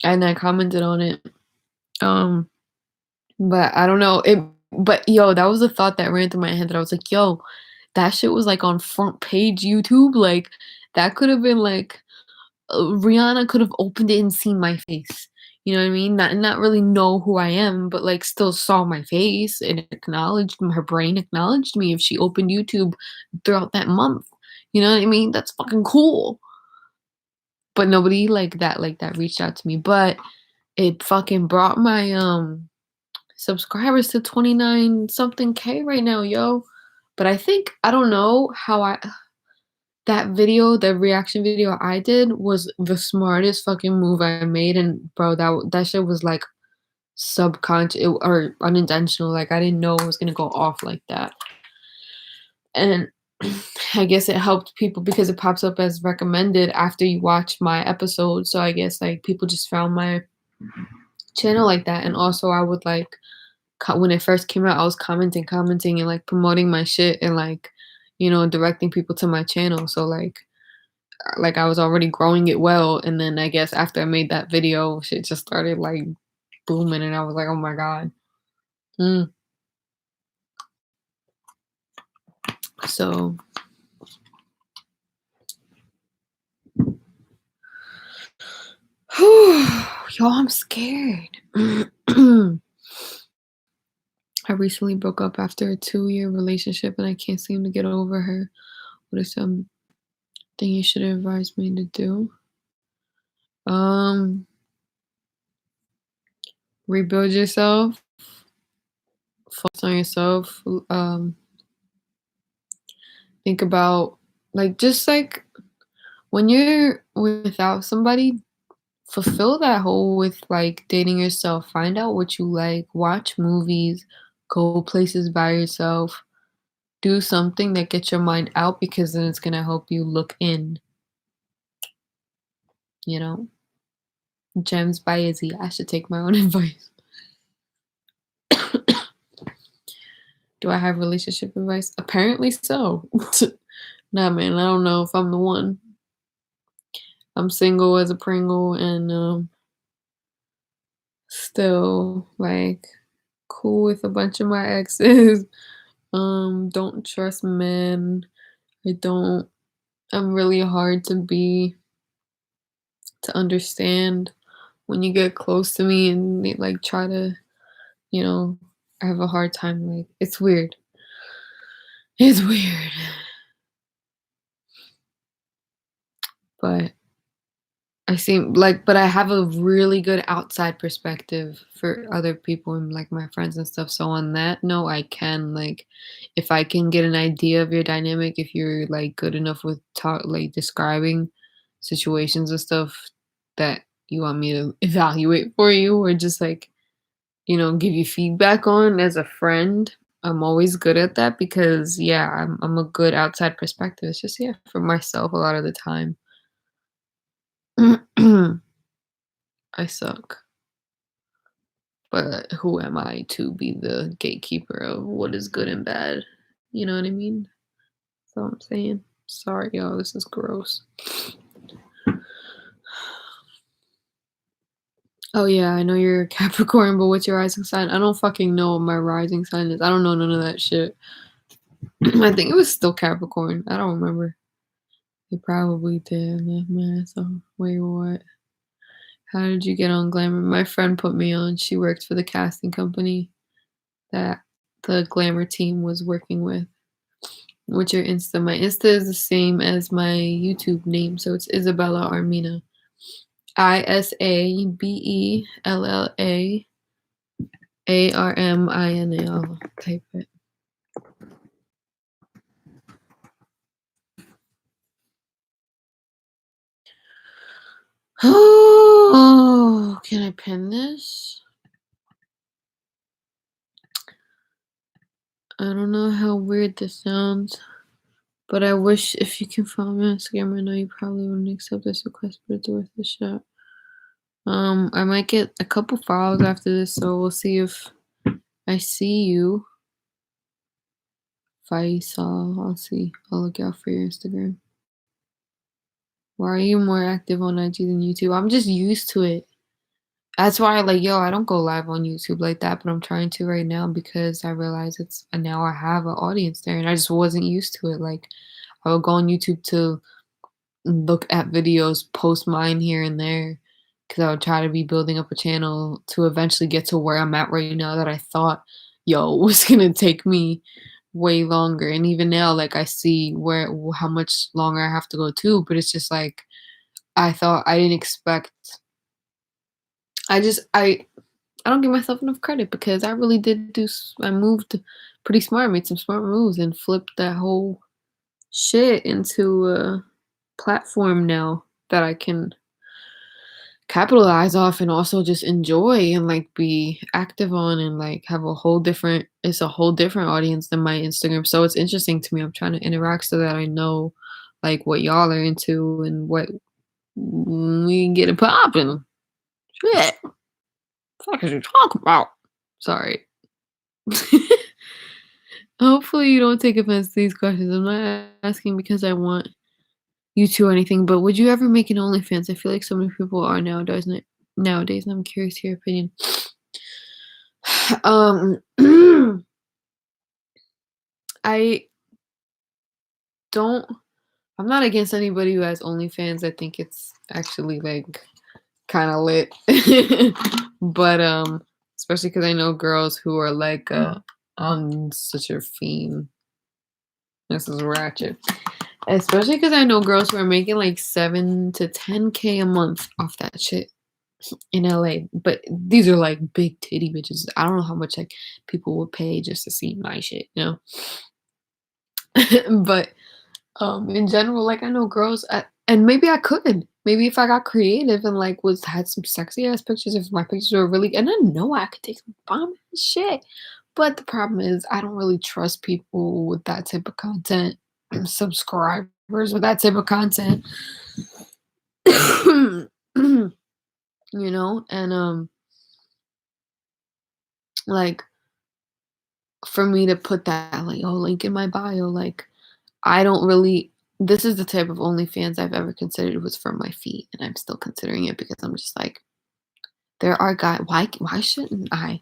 And I commented on it. Um, but I don't know. But yo, that was a thought that ran through my head, that I was like, yo, that shit was like on front page YouTube. Like that could have been like Rihanna could have opened it and seen my face. You know what I mean? Not really know who I am, but like still saw my face and acknowledged, her brain acknowledged me if she opened YouTube throughout that month. You know what I mean? That's fucking cool. But nobody like that reached out to me. But it fucking brought my subscribers to 29 something K right now, yo. But I think I don't know how that video, the reaction video I did, was the smartest fucking move I made. And bro, that shit was like subconscious or unintentional. Like I didn't know it was gonna go off like that. And I guess it helped people because it pops up as recommended after you watch my episode. So I guess like people just found my channel like that. And also I would like when it first came out, I was commenting and like promoting my shit and like, directing people to my channel. So like I was already growing it well, and then I guess after I made that video, shit just started like booming, and I was like, oh my god. So yo, I'm scared. I recently broke up after a 2-year relationship, and I can't seem to get over her. What is something you should advise me to do? Rebuild yourself, focus on yourself. Think about just like when you're without somebody, fulfill that hole with like dating yourself. Find out what you like, watch movies, go places by yourself, do something that gets your mind out, because then it's gonna help you look in, you know. Gems by Izzy. I should take my own advice. Do I have relationship advice? Apparently so. Nah, man, I don't know if I'm the one. I'm single as a Pringle, and still like cool with a bunch of my exes. Don't trust men. I don't. I'm really hard to understand when you get close to me and they like try to, you know, I have a hard time. Like it's weird. It's weird. But but I have a really good outside perspective for other people and like my friends and stuff. So on that note, I can like, if I can get an idea of your dynamic, if you're like good enough with describing situations and stuff that you want me to evaluate for you, or just like, give you feedback on as a friend. I'm always good at that because yeah, I'm a good outside perspective. It's just yeah, for myself a lot of the time. I suck. But who am I to be the gatekeeper of what is good and bad? You know what I mean? That's all I'm saying. Sorry, y'all. This is gross. Oh, yeah. I know you're a Capricorn, but what's your rising sign? I don't fucking know what my rising sign is. I don't know none of that shit. I think it was still Capricorn. I don't remember. They probably did. Man, so wait, what? How did you get on Glamour? My friend put me on. She worked for the casting company that the Glamour team was working with. What's your Insta? My Insta is the same as my YouTube name, so it's Isabella Armina. ISABELLA ARMINA. Type it. Oh, can I pin this? I don't know how weird this sounds, but I wish if you can follow me on Instagram right now, you probably wouldn't accept this request, but it's worth a shot. I might get a couple follows after this, so we'll see if I see you. Faisal, I'll see. I'll look out for your Instagram. Why are you more active on IG than YouTube? I'm just used to it. That's why, like, yo, I don't go live on YouTube like that, but I'm trying to right now because I realize it's now I have an audience there, and I just wasn't used to it. Like, I would go on YouTube to look at videos, post mine here and there, because I would try to be building up a channel to eventually get to where I'm at right now that I thought, yo, was gonna take me way longer. And even now, like, I see how much longer I have to go too, but it's just like I didn't expect. I don't give myself enough credit because I really did I moved pretty smart, made some smart moves, and flipped that whole shit into a platform now that I can capitalize off and also just enjoy and like be active on and like have a whole different it's a whole different audience than my Instagram. So it's interesting to me. I'm trying to interact so that I know like what y'all are into and what we can get it popping. Shit. Fuck is you talking about? Sorry. Hopefully you don't take offense to these questions. I'm not asking because I want you to or anything, but would you ever make an OnlyFans? I feel like so many people are nowadays, and I'm curious your opinion. Um, I don't. I'm not against anybody who has OnlyFans. I think it's actually like kind of lit, but especially because I know girls who are like on such a fiend. This is ratchet. Especially because I know girls who are making like 7 to 10K a month off that shit in LA. But these are like big titty bitches. I don't know how much like people would pay just to see my shit, you know? But in general, like I know girls and maybe I could. Maybe if I got creative and like had some sexy ass pictures, if my pictures were really and I know I could take some bomb ass shit. But the problem is I don't really trust people with that type of content. Subscribers with that type of content. You know, and like for me to put that like oh link in my bio, like I don't really this is the type of OnlyFans I've ever considered was for my feet, and I'm still considering it because I'm just like there are guys why shouldn't I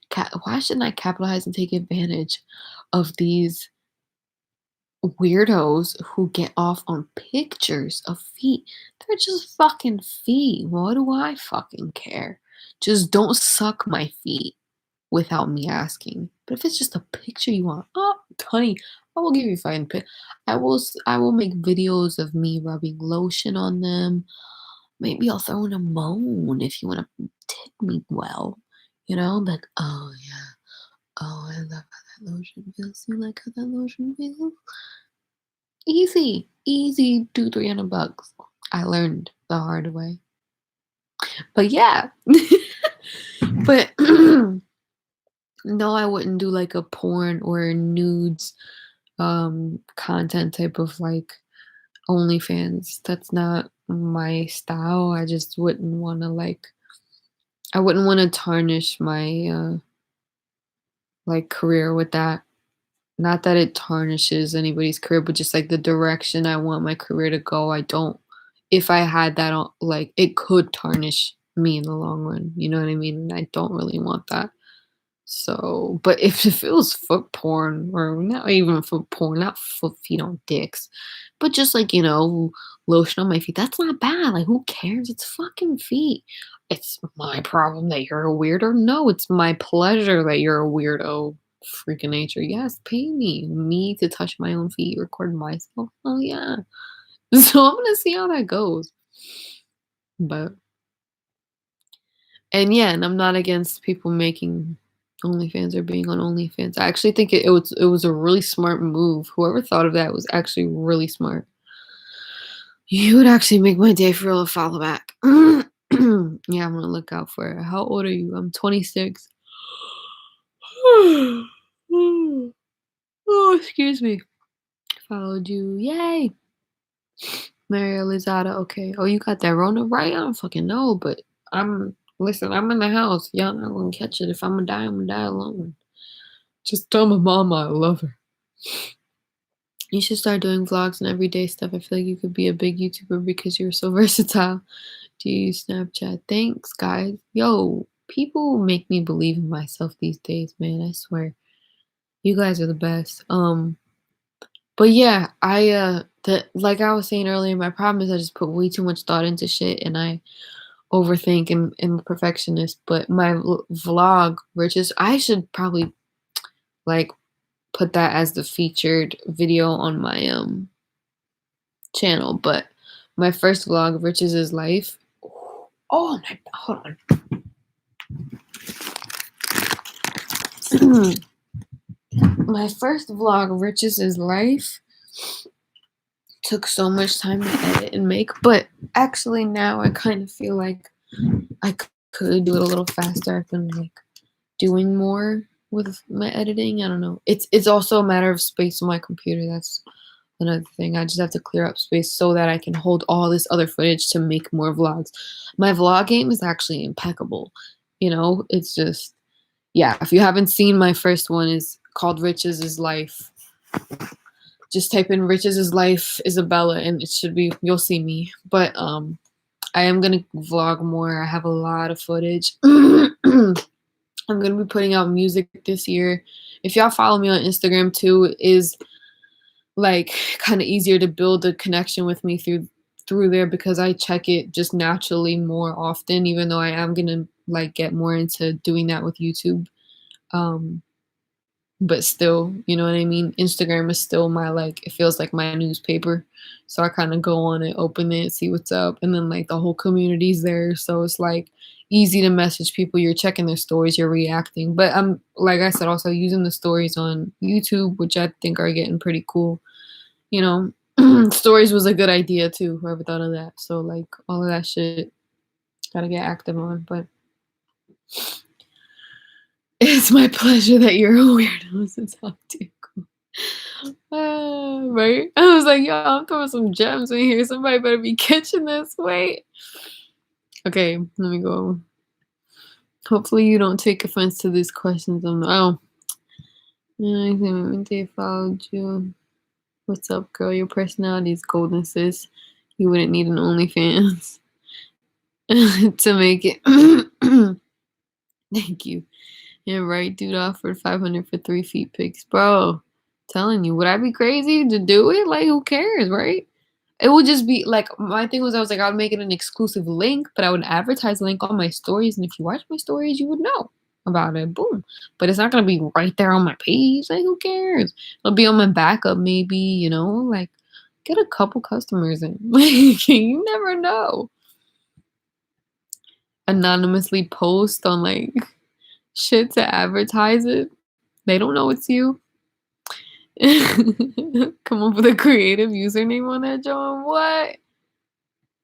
capitalize and take advantage of these weirdos who get off on pictures of feet? They're just fucking feet. What do I fucking care? Just don't suck my feet without me asking. But if it's just a picture you want, oh, honey, I will give you a fine pic. I will make videos of me rubbing lotion on them. Maybe I'll throw in a moan if you want to tip me well. You know, like, oh yeah, oh I love how that lotion feels. You like how that lotion feels? Easy, easy, 300 bucks. I learned the hard way. But yeah. But no, I wouldn't do like a porn or nudes content type of like OnlyFans. That's not my style. I just wouldn't want to like I wouldn't want to tarnish my like career with that. Not that it tarnishes anybody's career, but just like the direction I want my career to go. I don't if I had that on like it could tarnish me in the long run. You know what I mean? And I don't really want that. So, but if it was foot porn or not even foot porn, not foot feet on dicks, but just like, lotion on my feet, that's not bad. Like, who cares? It's fucking feet. It's my problem that you're a weirdo. No, it's my pleasure that you're a weirdo. Freaking nature. Yes, pay me to touch my own feet, record myself. Oh, yeah. So I'm gonna see how that goes. But and yeah, and I'm not against people making OnlyFans or being on OnlyFans. I actually think it was a really smart move. Whoever thought of that was actually really smart. You would actually make my day for real to follow back. Yeah, I'm gonna look out for it. How old are you? I'm 26. Oh, excuse me. Followed you. Yay. Mario Lizada. Okay. Oh, you got that Rona right? I don't fucking know, but listen, I'm in the house. Y'all not gonna catch it. If I'm gonna die, I'm gonna die alone. Just tell my mama I love her. You should start doing vlogs and everyday stuff. I feel like you could be a big YouTuber because you're so versatile. Do you use Snapchat? Thanks, guys. Yo, people make me believe in myself these days, man. I swear. You guys are the best. But yeah, like I was saying earlier, my problem is I just put way too much thought into shit and I overthink and am a perfectionist. But my vlog, I should probably like put that as the featured video on my channel. But my first vlog, Riches is Life. Oh my, hold on. My first vlog, Riches is Life, took so much time to edit and make, but actually now I kind of feel like I could do it a little faster. I've been like doing more with my editing. I don't know. It's also a matter of space on my computer. That's another thing. I just have to clear up space so that I can hold all this other footage to make more vlogs. My vlog game is actually impeccable. It's just, yeah, if you haven't seen my first one, is called Riches is Life. Just type in Riches is Life Isabella and it should be, you'll see me. But I am gonna vlog more. I have a lot of footage. I'm gonna be putting out music this year. If y'all follow me on Instagram too, it is like kind of easier to build a connection with me through there because I check it just naturally more often, even though I am gonna like get more into doing that with YouTube. But still, you know what I mean? Instagram is still my it feels like my newspaper. So I kind of go on it, open it, see what's up, and then like the whole community's there. So it's like easy to message people. You're checking their stories, you're reacting. But I'm like I said, also using the stories on YouTube, which I think are getting pretty cool. Stories was a good idea too. Whoever thought of that. So like all of that shit gotta get active on. But it's my pleasure that you're a weirdo to talk to. Right? I was like, yo, I'm throwing some gems in here. Somebody better be catching this. Wait. Okay, let me go. Hopefully you don't take offense to these questions. I think they followed you. What's up, girl? Your personality is golden, sis. You wouldn't need an OnlyFans to make it. Thank you. Yeah, right. Dude offered 500 for 3 feet pics, bro. Telling you, would I be crazy to do it? Like, who cares, right? It would just be like my thing was I was like I would make it an exclusive link, but I would advertise the link on my stories, and if you watch my stories, you would know about it. Boom. But it's not gonna be right there on my page. Like, who cares? It'll be on my backup, maybe. Like get a couple customers in. Like, you never know. Anonymously post on like shit to advertise it. They don't know it's you. Come up with a creative username on that, John. What?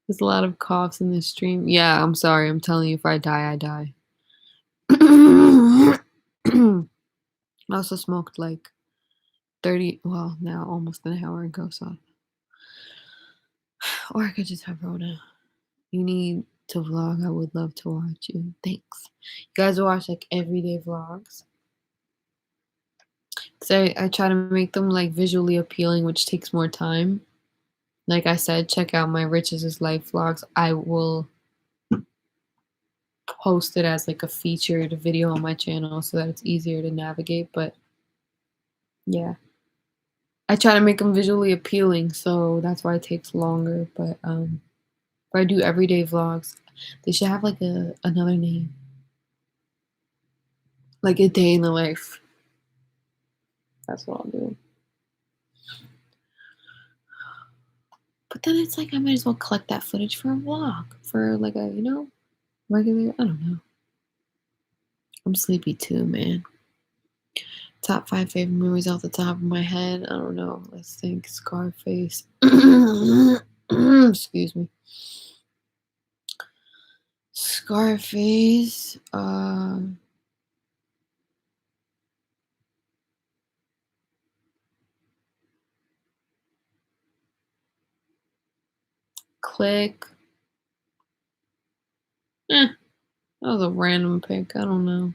There's a lot of coughs in this stream. Yeah, I'm sorry. I'm telling you, if I die, I die. I also smoked like 30, well, now almost an hour ago, so. Or I could just have Rhoda. You need to vlog. I would love to watch you. Thanks. You guys watch like everyday vlogs. So I try to make them like visually appealing, which takes more time. Like I said, check out my Riches is Life vlogs. I will post it as like a featured video on my channel so that it's easier to navigate. But yeah, I try to make them visually appealing, so that's why it takes longer. But if I do everyday vlogs, they should have like another name, like a day in the life. That's what I'll do. But then it's like I might as well collect that footage for a vlog, for like a, regular, I don't know. I'm sleepy too, man. Top 5 favorite movies off the top of my head. I don't know. Let's think. Scarface. Excuse me. Scarface. Click. That was a random pick. I don't know.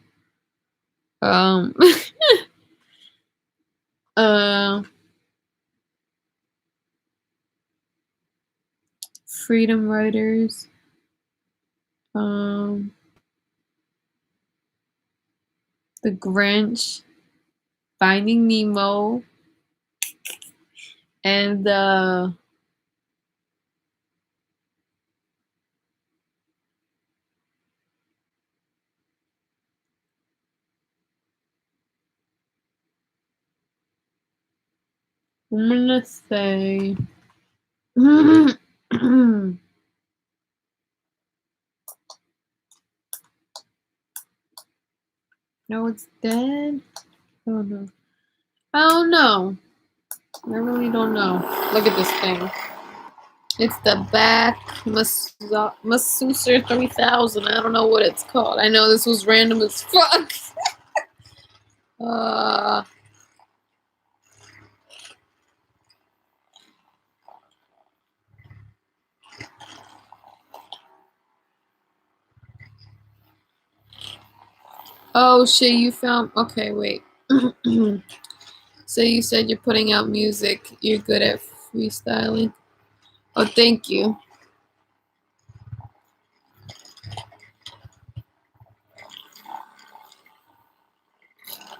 Freedom Writers. The Grinch. Finding Nemo. And I'm gonna say no, it's dead. I don't know. I don't know. I really don't know. Look at this thing. It's the back Masuser 3000. I don't know what it's called. I know this was random as fuck. Oh shit, you found. Okay, wait. So you said you're putting out music. You're good at freestyling. Oh, thank you.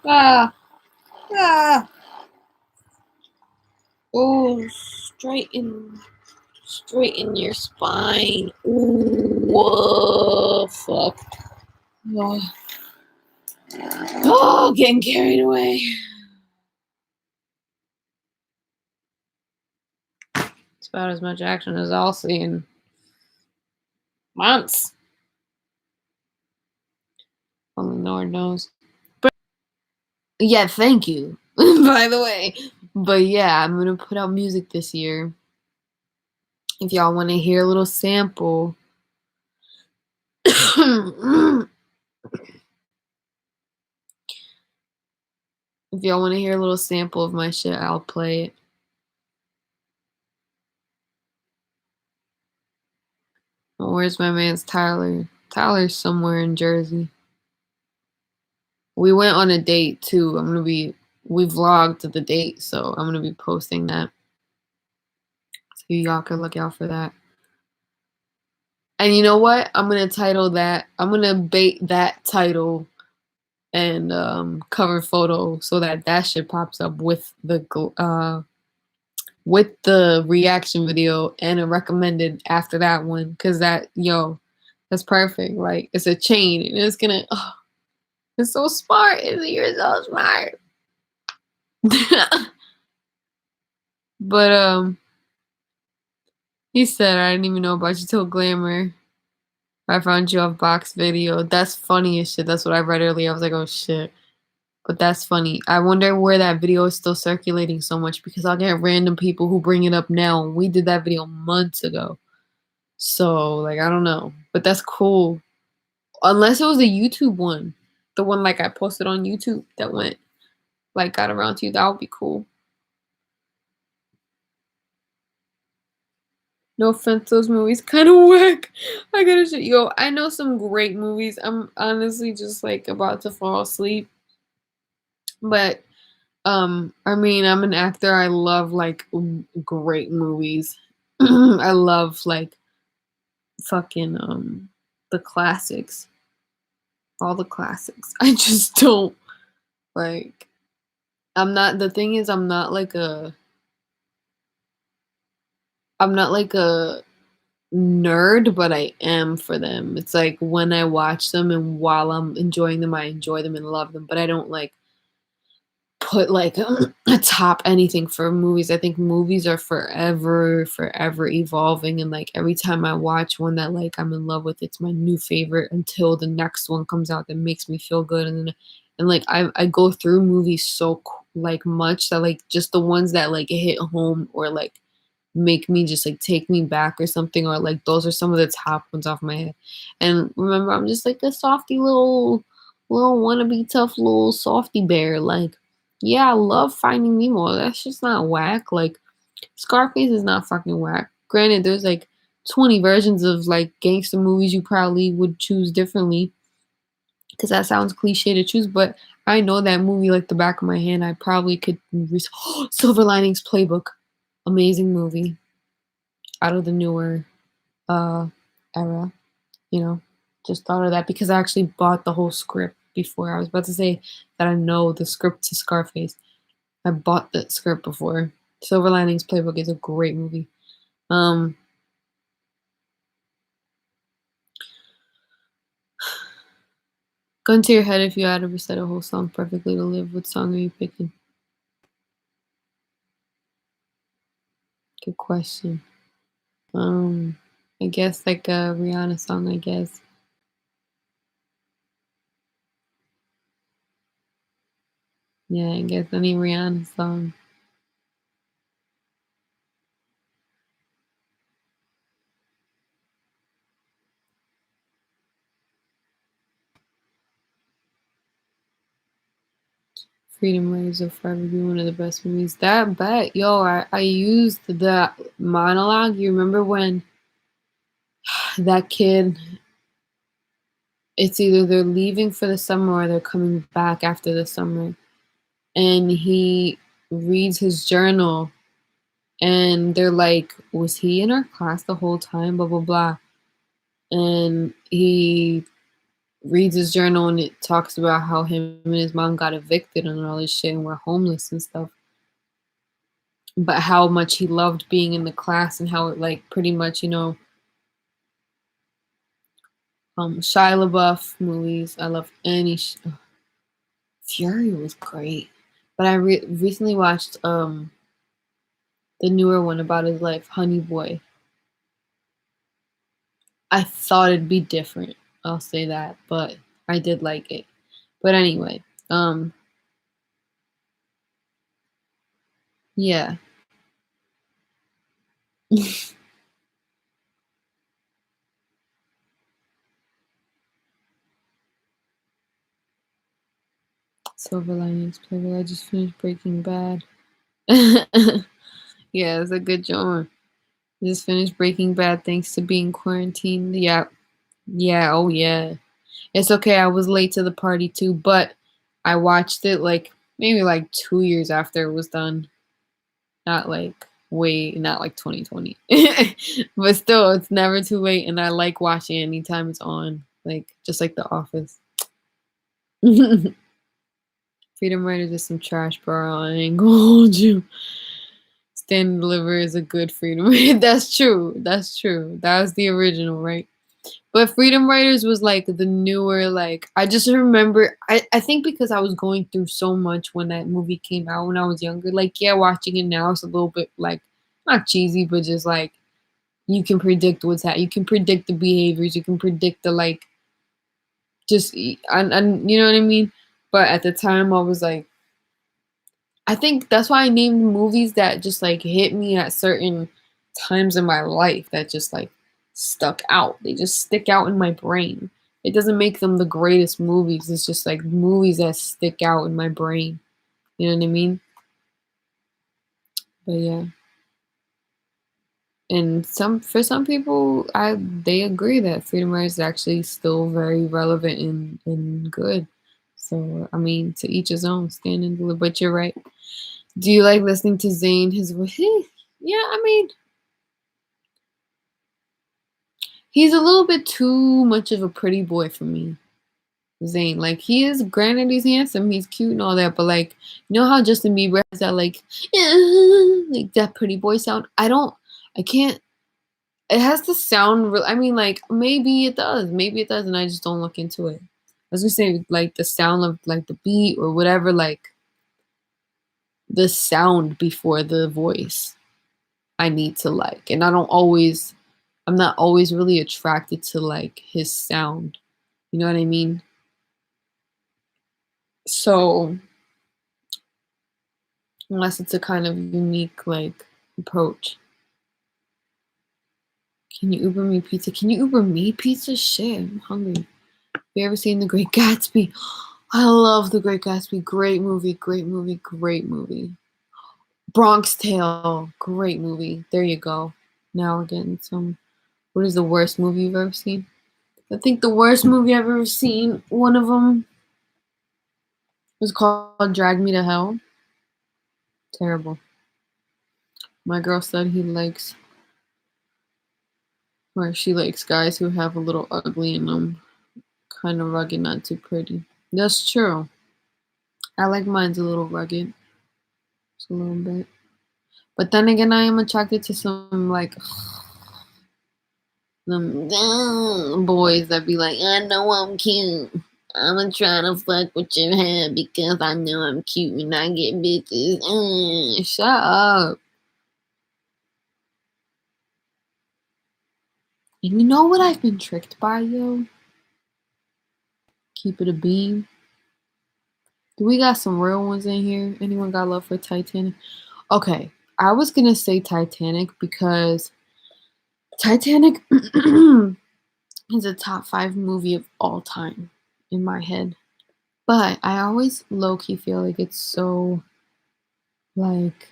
Ah. Oh, straighten your spine. Ooh, whoa, fuck. Oh, getting carried away. It's about as much action as I'll see in months. Only Lord knows. But yeah, thank you, by the way. But yeah, I'm gonna put out music this year. If y'all want to hear a little sample. If y'all want to hear a little sample of my shit, I'll play it. Oh, where's my man's Tyler? Tyler's somewhere in Jersey. We went on a date too. We vlogged the date, so I'm gonna be posting that. So y'all can look out for that. And you know what? I'm gonna bait that title and cover photo so that shit pops up with the reaction video and a recommended after that one, because that's perfect. Like, it's a chain and it's gonna it's so smart. You're so smart. But he said, I didn't even know about you till Glamour. I found you off Box Video. That's funny as shit. That's what I read earlier. I was like, oh shit. But that's funny. I wonder where that video is still circulating so much, because I'll get random people who bring it up now. We did that video months ago. So, like, I don't know. But that's cool. Unless it was a YouTube one. The one, like, I posted on YouTube that got around to you. That would be cool. No offense, those movies kind of whack. I gotta shit. Yo, I know some great movies. I'm honestly just, like, about to fall asleep. But I mean, I'm an actor. I love, like, great movies. I love, like, fucking the classics. all the classics. I just don't like. I'm not. The thing is, I'm not like a nerd, but I am for them. It's like when I watch them and while I'm enjoying them, I enjoy them and love them, but I don't like put like atop anything for movies. I think movies are forever evolving, and like every time I watch one that like I'm in love with, it's my new favorite until the next one comes out that makes me feel good, and like I go through movies so like much that like just the ones that like hit home or like make me just like take me back or something, or like those are some of the top ones off my head. And remember, I'm just like a softy little wannabe tough little softy bear. Like, yeah, I love Finding Nemo. That's just not whack. Like, Scarface is not fucking whack. Granted, there's like 20 versions of like gangster movies you probably would choose differently because that sounds cliche to choose, but I know that movie like the back of my hand. I probably could. Silver Linings Playbook, amazing movie out of the newer uh era, you know. Just thought of that because I actually bought the whole script before. I was about to say that I know the script to Scarface. I bought the script before. Silver Linings Playbook is a great movie. Um Gun to your head, if you had to recite a whole song perfectly to live, what song are you picking? Good question. I guess like a Rihanna song, I guess. Yeah, I guess any Rihanna song. Freedom Writers will forever be one of the best movies. That bet, yo, I used the monologue. You remember when that kid, it's either they're leaving for the summer or they're coming back after the summer, and he reads his journal, and they're like, was he in our class the whole time? Blah, blah, blah. And he reads his journal and it talks about how him and his mom got evicted and all this shit and were homeless and stuff, but how much he loved being in the class and how it like pretty much, Shia LaBeouf movies. I love any Fury was great, but I recently watched the newer one about his life, Honey Boy. I thought it'd be different, I'll say that, but I did like it. But anyway, yeah. Silver Linings Playbook. I just finished Breaking Bad. Yeah, it's a good job. Just finished Breaking Bad thanks to being quarantined. Yeah. Yeah, oh yeah. It's okay, I was late to the party too, but I watched it like maybe like 2 years after it was done. Not like 2020. But still, it's never too late, and I like watching it anytime it's on. Like just like The Office. Freedom Riders is some trash, bro. I ain't gonna hold you. Stand and Deliver is a good Freedom Rider. That's true. That's true. That was the original, right? But Freedom Riders was like the newer, like I just remember I think because I was going through so much when that movie came out when I was younger. Like, yeah, watching it now it's a little bit like not cheesy, but just like you can predict what's happening. You can predict the behaviors, you can predict the like just and you know what I mean? But at the time I was like I think that's why I named movies that just like hit me at certain times in my life that just like stuck out. They just stick out in my brain. It doesn't make them the greatest movies. It's just like movies that stick out in my brain. You know what I mean? But yeah. And some people they agree that Freedom Writers is actually still very relevant and good. So I mean to each his own, stand and deliver. But you're right. Do you like listening to Zayn? His yeah, I mean he's a little bit too much of a pretty boy for me. Zayn. Like he is, granted he's handsome, he's cute and all that, but like you know how Justin Bieber has that like that pretty boy sound? I can't it has to sound real. I mean, like maybe it does, and I just don't look into it. I was gonna say like the sound of like the beat or whatever, like the sound before the voice I need to like. And I'm not always really attracted to like his sound. You know what I mean? So unless it's a kind of unique like approach. Can you Uber me pizza? Can you Uber me pizza? Shit, I'm hungry. Have you ever seen The Great Gatsby? I love The Great Gatsby. Great movie, great movie, great movie. Bronx Tale, great movie. There you go. Now again, what is the worst movie you've ever seen? I think the worst movie I've ever seen, one of them was called Drag Me to Hell. Terrible. My girl said she likes guys who have a little ugly in them. Kind of rugged, not too pretty. That's true. I like mine's a little rugged. Just a little bit. But then again, I am attracted to some like them boys that be like, I know I'm cute. I'ma try to fuck with your head because I know I'm cute and I get bitches. Shut up. And you know what I've been tricked by, yo? Keep it a beam. Do we got some real ones in here? Anyone got love for Titanic? Okay, I was gonna say Titanic because Titanic is a top 5 movie of all time in my head. But I always low-key feel like it's so like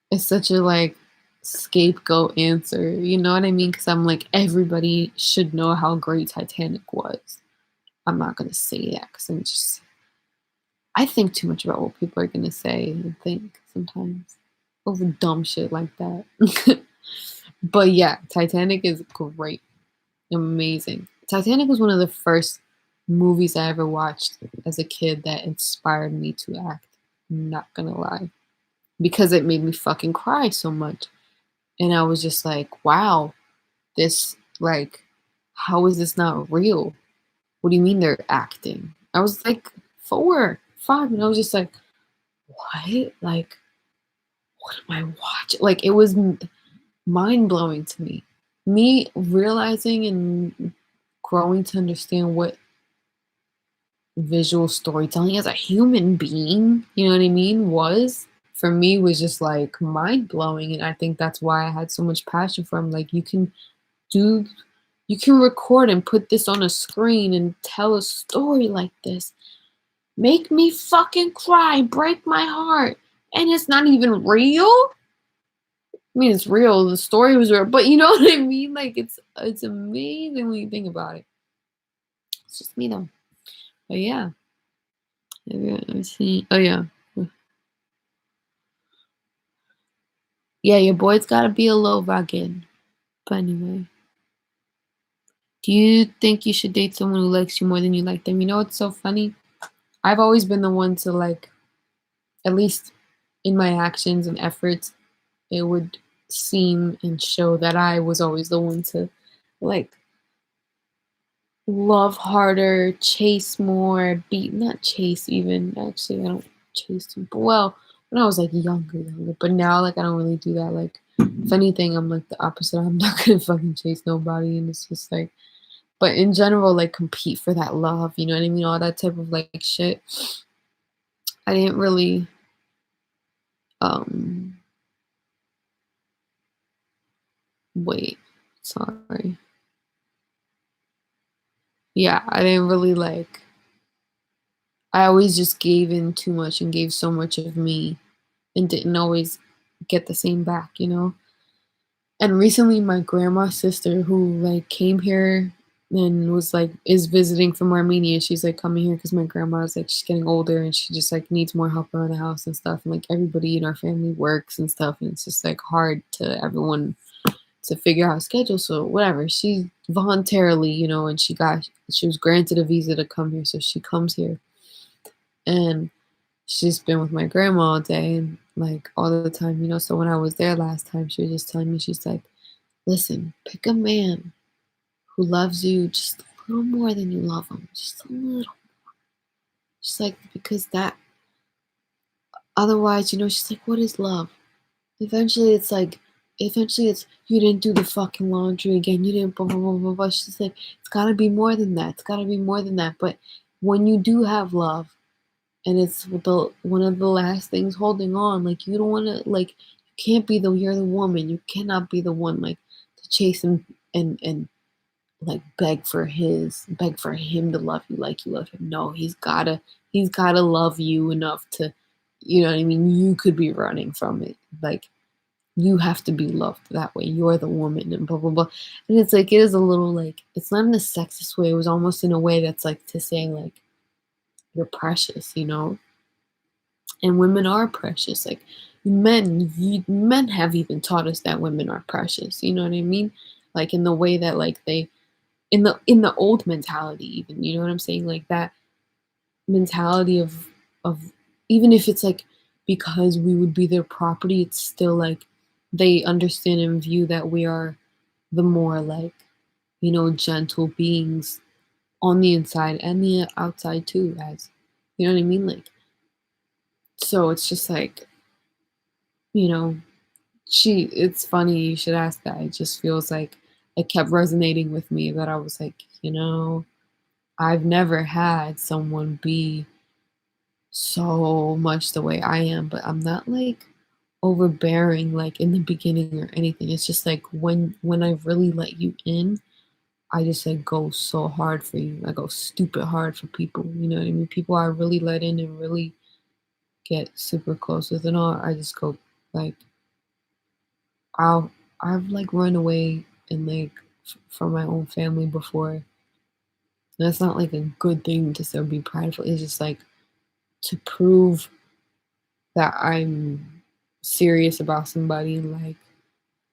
it's such a like scapegoat answer. You know what I mean? Because I'm like everybody should know how great Titanic was. I'm not gonna say that because I think too much about what people are gonna say and think sometimes over dumb shit like that. But yeah, Titanic is great, amazing. Titanic was one of the first movies I ever watched as a kid that inspired me to act. I'm not gonna lie, because it made me fucking cry so much, and I was just like, wow, this like, how is this not real? What do you mean they're acting? I was like 4, 5, and I was just like, what? Like, what am I watching? Like, it was mind blowing to me. Me realizing and growing to understand what visual storytelling as a human being, you know what I mean, was for me was just like mind blowing. And I think that's why I had so much passion for him. Like, do, you can record and put this on a screen and tell a story like this. Make me fucking cry, break my heart. And it's not even real. I mean, it's real. The story was real, but you know what I mean? Like, it's amazing when you think about it. It's just me though. But yeah. Let me see. Oh yeah. Yeah, your boy's gotta be a little rugged. But anyway. Do you think you should date someone who likes you more than you like them? You know what's so funny? I've always been the one to like, at least in my actions and efforts, it would seem and show that I was always the one to like love harder, chase more, not chase even. Actually, I don't chase too. But well, when I was like younger. But now like I don't really do that. Like if anything, I'm like the opposite. I'm not gonna fucking chase nobody, and it's just like. But in general, like compete for that love. You know what I mean? All that type of like shit. I didn't really. Wait. Sorry. Yeah, I didn't really like. I always just gave in too much and gave so much of me and didn't always get the same back, you know? And recently my grandma's sister who like came here and was like is visiting from Armenia, she's like coming here because my grandma's like she's getting older and she just like needs more help around the house and stuff. And like everybody in our family works and stuff, and it's just like hard to everyone to figure out a schedule. So whatever, she voluntarily, and she was granted a visa to come here, so she comes here, and she's been with my grandma all day and like all the time. So when I was there last time, she was just telling me, she's like, listen, pick a man who loves you just a little more than you love him, just a little. She's like, because that otherwise, she's like, what is love? Eventually it's like, eventually it's you didn't do the fucking laundry again, you didn't blah blah blah blah blah. She's like, it's gotta be more than that. It's gotta be more than that. But when you do have love, and it's one of the last things holding on, like you don't wanna, like, you can't be you're the woman. You cannot be the one like to chase him and like beg for him to love you like you love him. No, he's gotta love you enough to, you know what I mean? You could be running from it. Like, you have to be loved that way. You're the woman and blah blah blah. And it's like, it is a little like, it's not in a sexist way. It was almost in a way that's like to say like you're precious. And women are precious. Like men have even taught us that women are precious. You know what I mean? Like in the way that like they in the old mentality, even, you know what I'm saying? Like that mentality of even if it's like because we would be their property, it's still like they understand and view that we are the more like, gentle beings on the inside and the outside too, as, you know what I mean? Like, so it's just like, you know, it's funny you should ask that. It just feels like it kept resonating with me that I was like, I've never had someone be so much the way I am, but I'm not like overbearing like in the beginning or anything. It's just like when I really let you in, I just like go so hard for you. I go stupid hard for people. You know what I mean? People I really let in and really get super close with and all. I just go like I'll I've like run away and like from my own family before. And that's not like a good thing to still be prideful. It's just like to prove that I'm serious about somebody and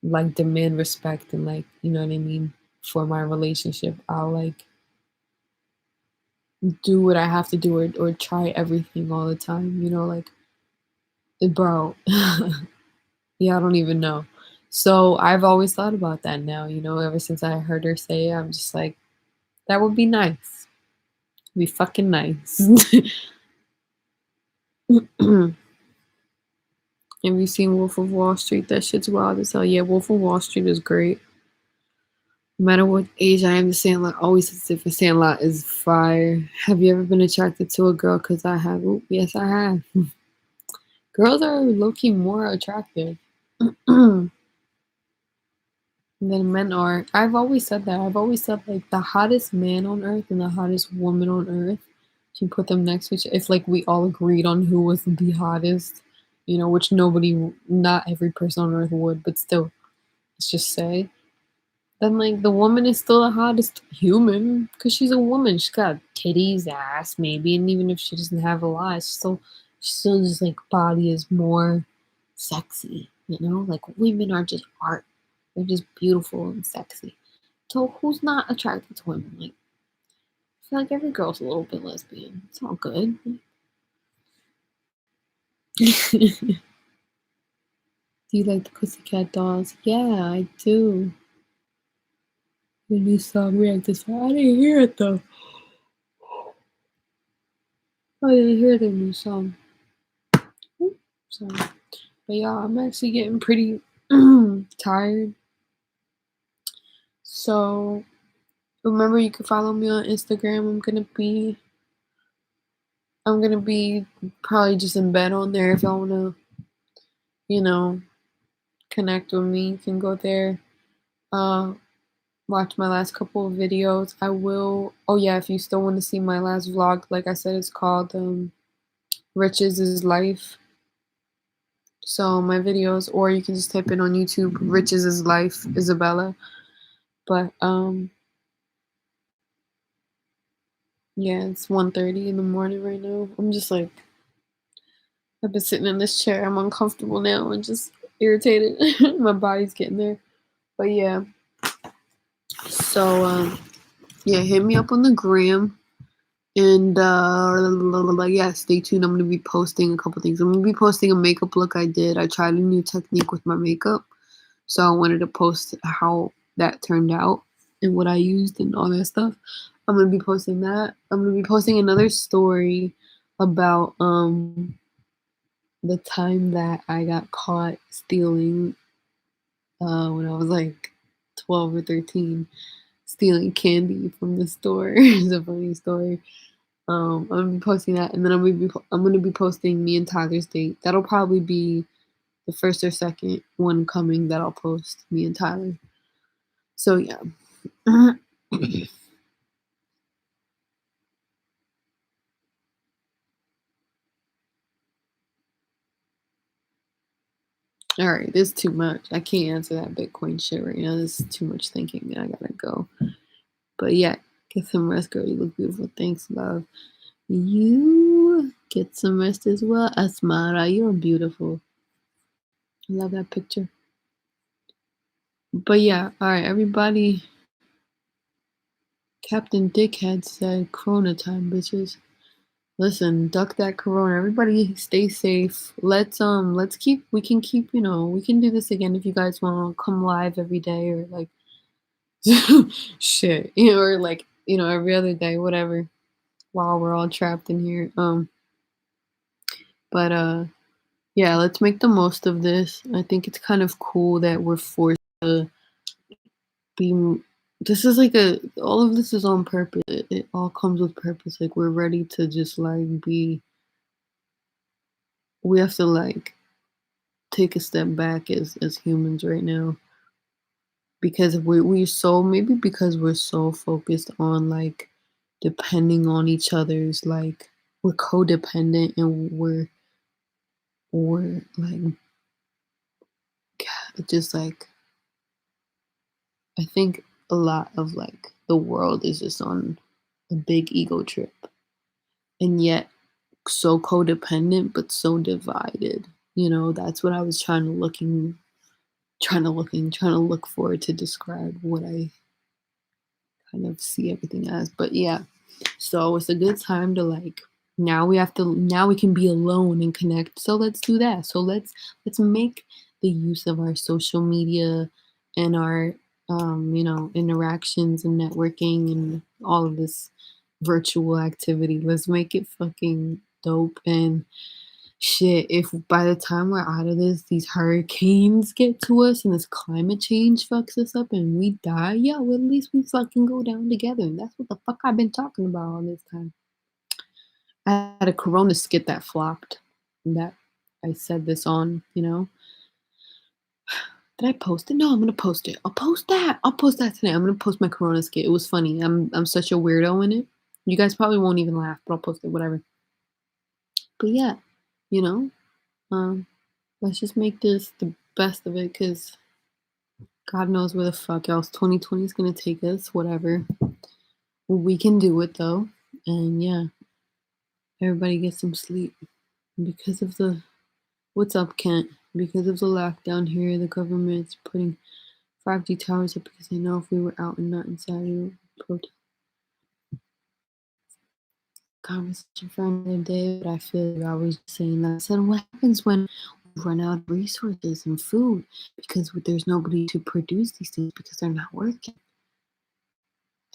like demand respect and like, you know what I mean, for my relationship. I'll like do what I have to do, or try everything all the time, like bro. Yeah, I don't even know. So I've always thought about that now, ever since I heard her say it, I'm just like, that would be nice. Be fucking nice. Have you seen Wolf of Wall Street? That shit's wild as hell. Yeah, Wolf of Wall Street is great. No matter what age I am, the Sandlot always hits different. Sandlot is fire. Have you ever been attracted to a girl? Because I have. Ooh, yes, I have. Girls are low-key more attractive than men are. I've always said that. I've always said like the hottest man on earth and the hottest woman on earth, if you put them next to each other, if like we all agreed on who was the hottest, which not every person on earth would, but still, let's just say, then like the woman is still the hottest human because she's a woman. She's got titties, ass, maybe, and even if she doesn't have a lot, she's still just like body is more sexy. Like women are just art. They're just beautiful and sexy. So who's not attracted to women? Like I feel like every girl's a little bit lesbian. It's all good. Do you like the Pussycat Dolls? Yeah, I do. The new song react this far. I didn't hear it though. I didn't hear the new song. Ooh, sorry. But yeah, I'm actually getting pretty tired. So remember, you can follow me on Instagram. I'm gonna be probably just in bed on there. If y'all wanna, you know, connect with me, you can go there. Uh, watch my last couple of videos. I will. Oh yeah, if you still want to see my last vlog, like I said, it's called "Riches is Life." So my videos, or you can just type in on YouTube "Riches is Life Isabella." But yeah, it's 1:30 in the morning right now. I'm just like, I've been sitting in this chair. I'm uncomfortable now and just irritated. My body's getting there. But yeah, so yeah, hit me up on the gram. And yeah, stay tuned. I'm gonna be posting a couple things. I'm gonna be posting a makeup look I did. I tried a new technique with my makeup, so I wanted to post how that turned out and what I used and all that stuff. I'm gonna be posting that. I'm gonna be posting another story about the time that I got caught stealing when I was like 12 or 13, stealing candy from the store. It's a funny story. I'm gonna be posting that, and then I'm gonna be posting me and Tyler's date. That'll probably be the first or second one coming that I'll post, me and Tyler. So yeah. All right, this is too much. I can't answer that Bitcoin shit right now. This is too much thinking, and I gotta go. But yeah, get some rest, girl. You look beautiful. Thanks, love. You get some rest as well. Asmara, you're beautiful. I love that picture. But yeah, all right, everybody. Captain Dickhead said, "Corona time, bitches." Listen, duck that corona. Everybody stay safe. Let's keep we can keep, we can do this again if you guys want to come live every day or like shit, or like, every other day, whatever, while we're all trapped in here. But yeah, let's make the most of this. I think it's kind of cool that we're forced to be this is like a all of this is on purpose. It all comes with purpose. Like we're ready to just like be we have to like take a step back as humans right now because we're so maybe because we're so focused on like depending on each other's like we're codependent and we're like just like I think a lot of like the world is just on a big ego trip and yet so codependent but so divided. That's what I was trying to look forward to describe what I kind of see everything as. But yeah, so it's a good time to like now we can be alone and connect. So let's do that. So let's make the use of our social media and our interactions and networking and all of this virtual activity. Let's make it fucking dope and shit, if by the time we're out of this, these hurricanes get to us and this climate change fucks us up and we die, yeah, well, at least we fucking go down together. And that's what the fuck I've been talking about all this time. I had a Corona skit that flopped that I said this on, Did I post it? No, I'm gonna post it. I'll post that. I'll post that today. I'm gonna post my Corona skit. It was funny. I'm such a weirdo in it. You guys probably won't even laugh, but I'll post it, whatever. But yeah, you know, um, let's just make this the best of it because God knows where the fuck else 2020 is gonna take us, whatever. We can do it though. And yeah, everybody get some sleep. Because of the what's up, Kent? Because of the lockdown here, the government's putting 5G towers up because they know if we were out and not inside, we would protest. Conversation for another day, but I feel like I was saying that. I said, what happens when we run out of resources and food because there's nobody to produce these things because they're not working?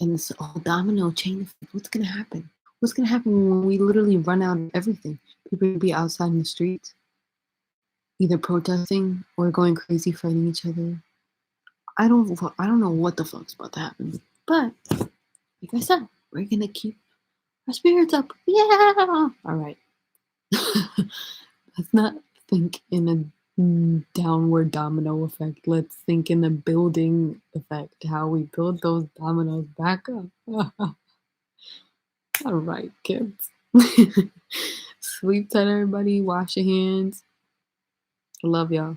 And this all domino chain effect. What's gonna happen? What's gonna happen when we literally run out of everything? People will be outside in the streets, either protesting or going crazy, fighting each other. I don't know what the fuck's about to happen. But like I said, we're gonna keep our spirits up. Yeah. All right. Let's not think in a downward domino effect. Let's think in a building effect. How we build those dominoes back up. All right, kids. Sleep tight, everybody. Wash your hands. Love y'all.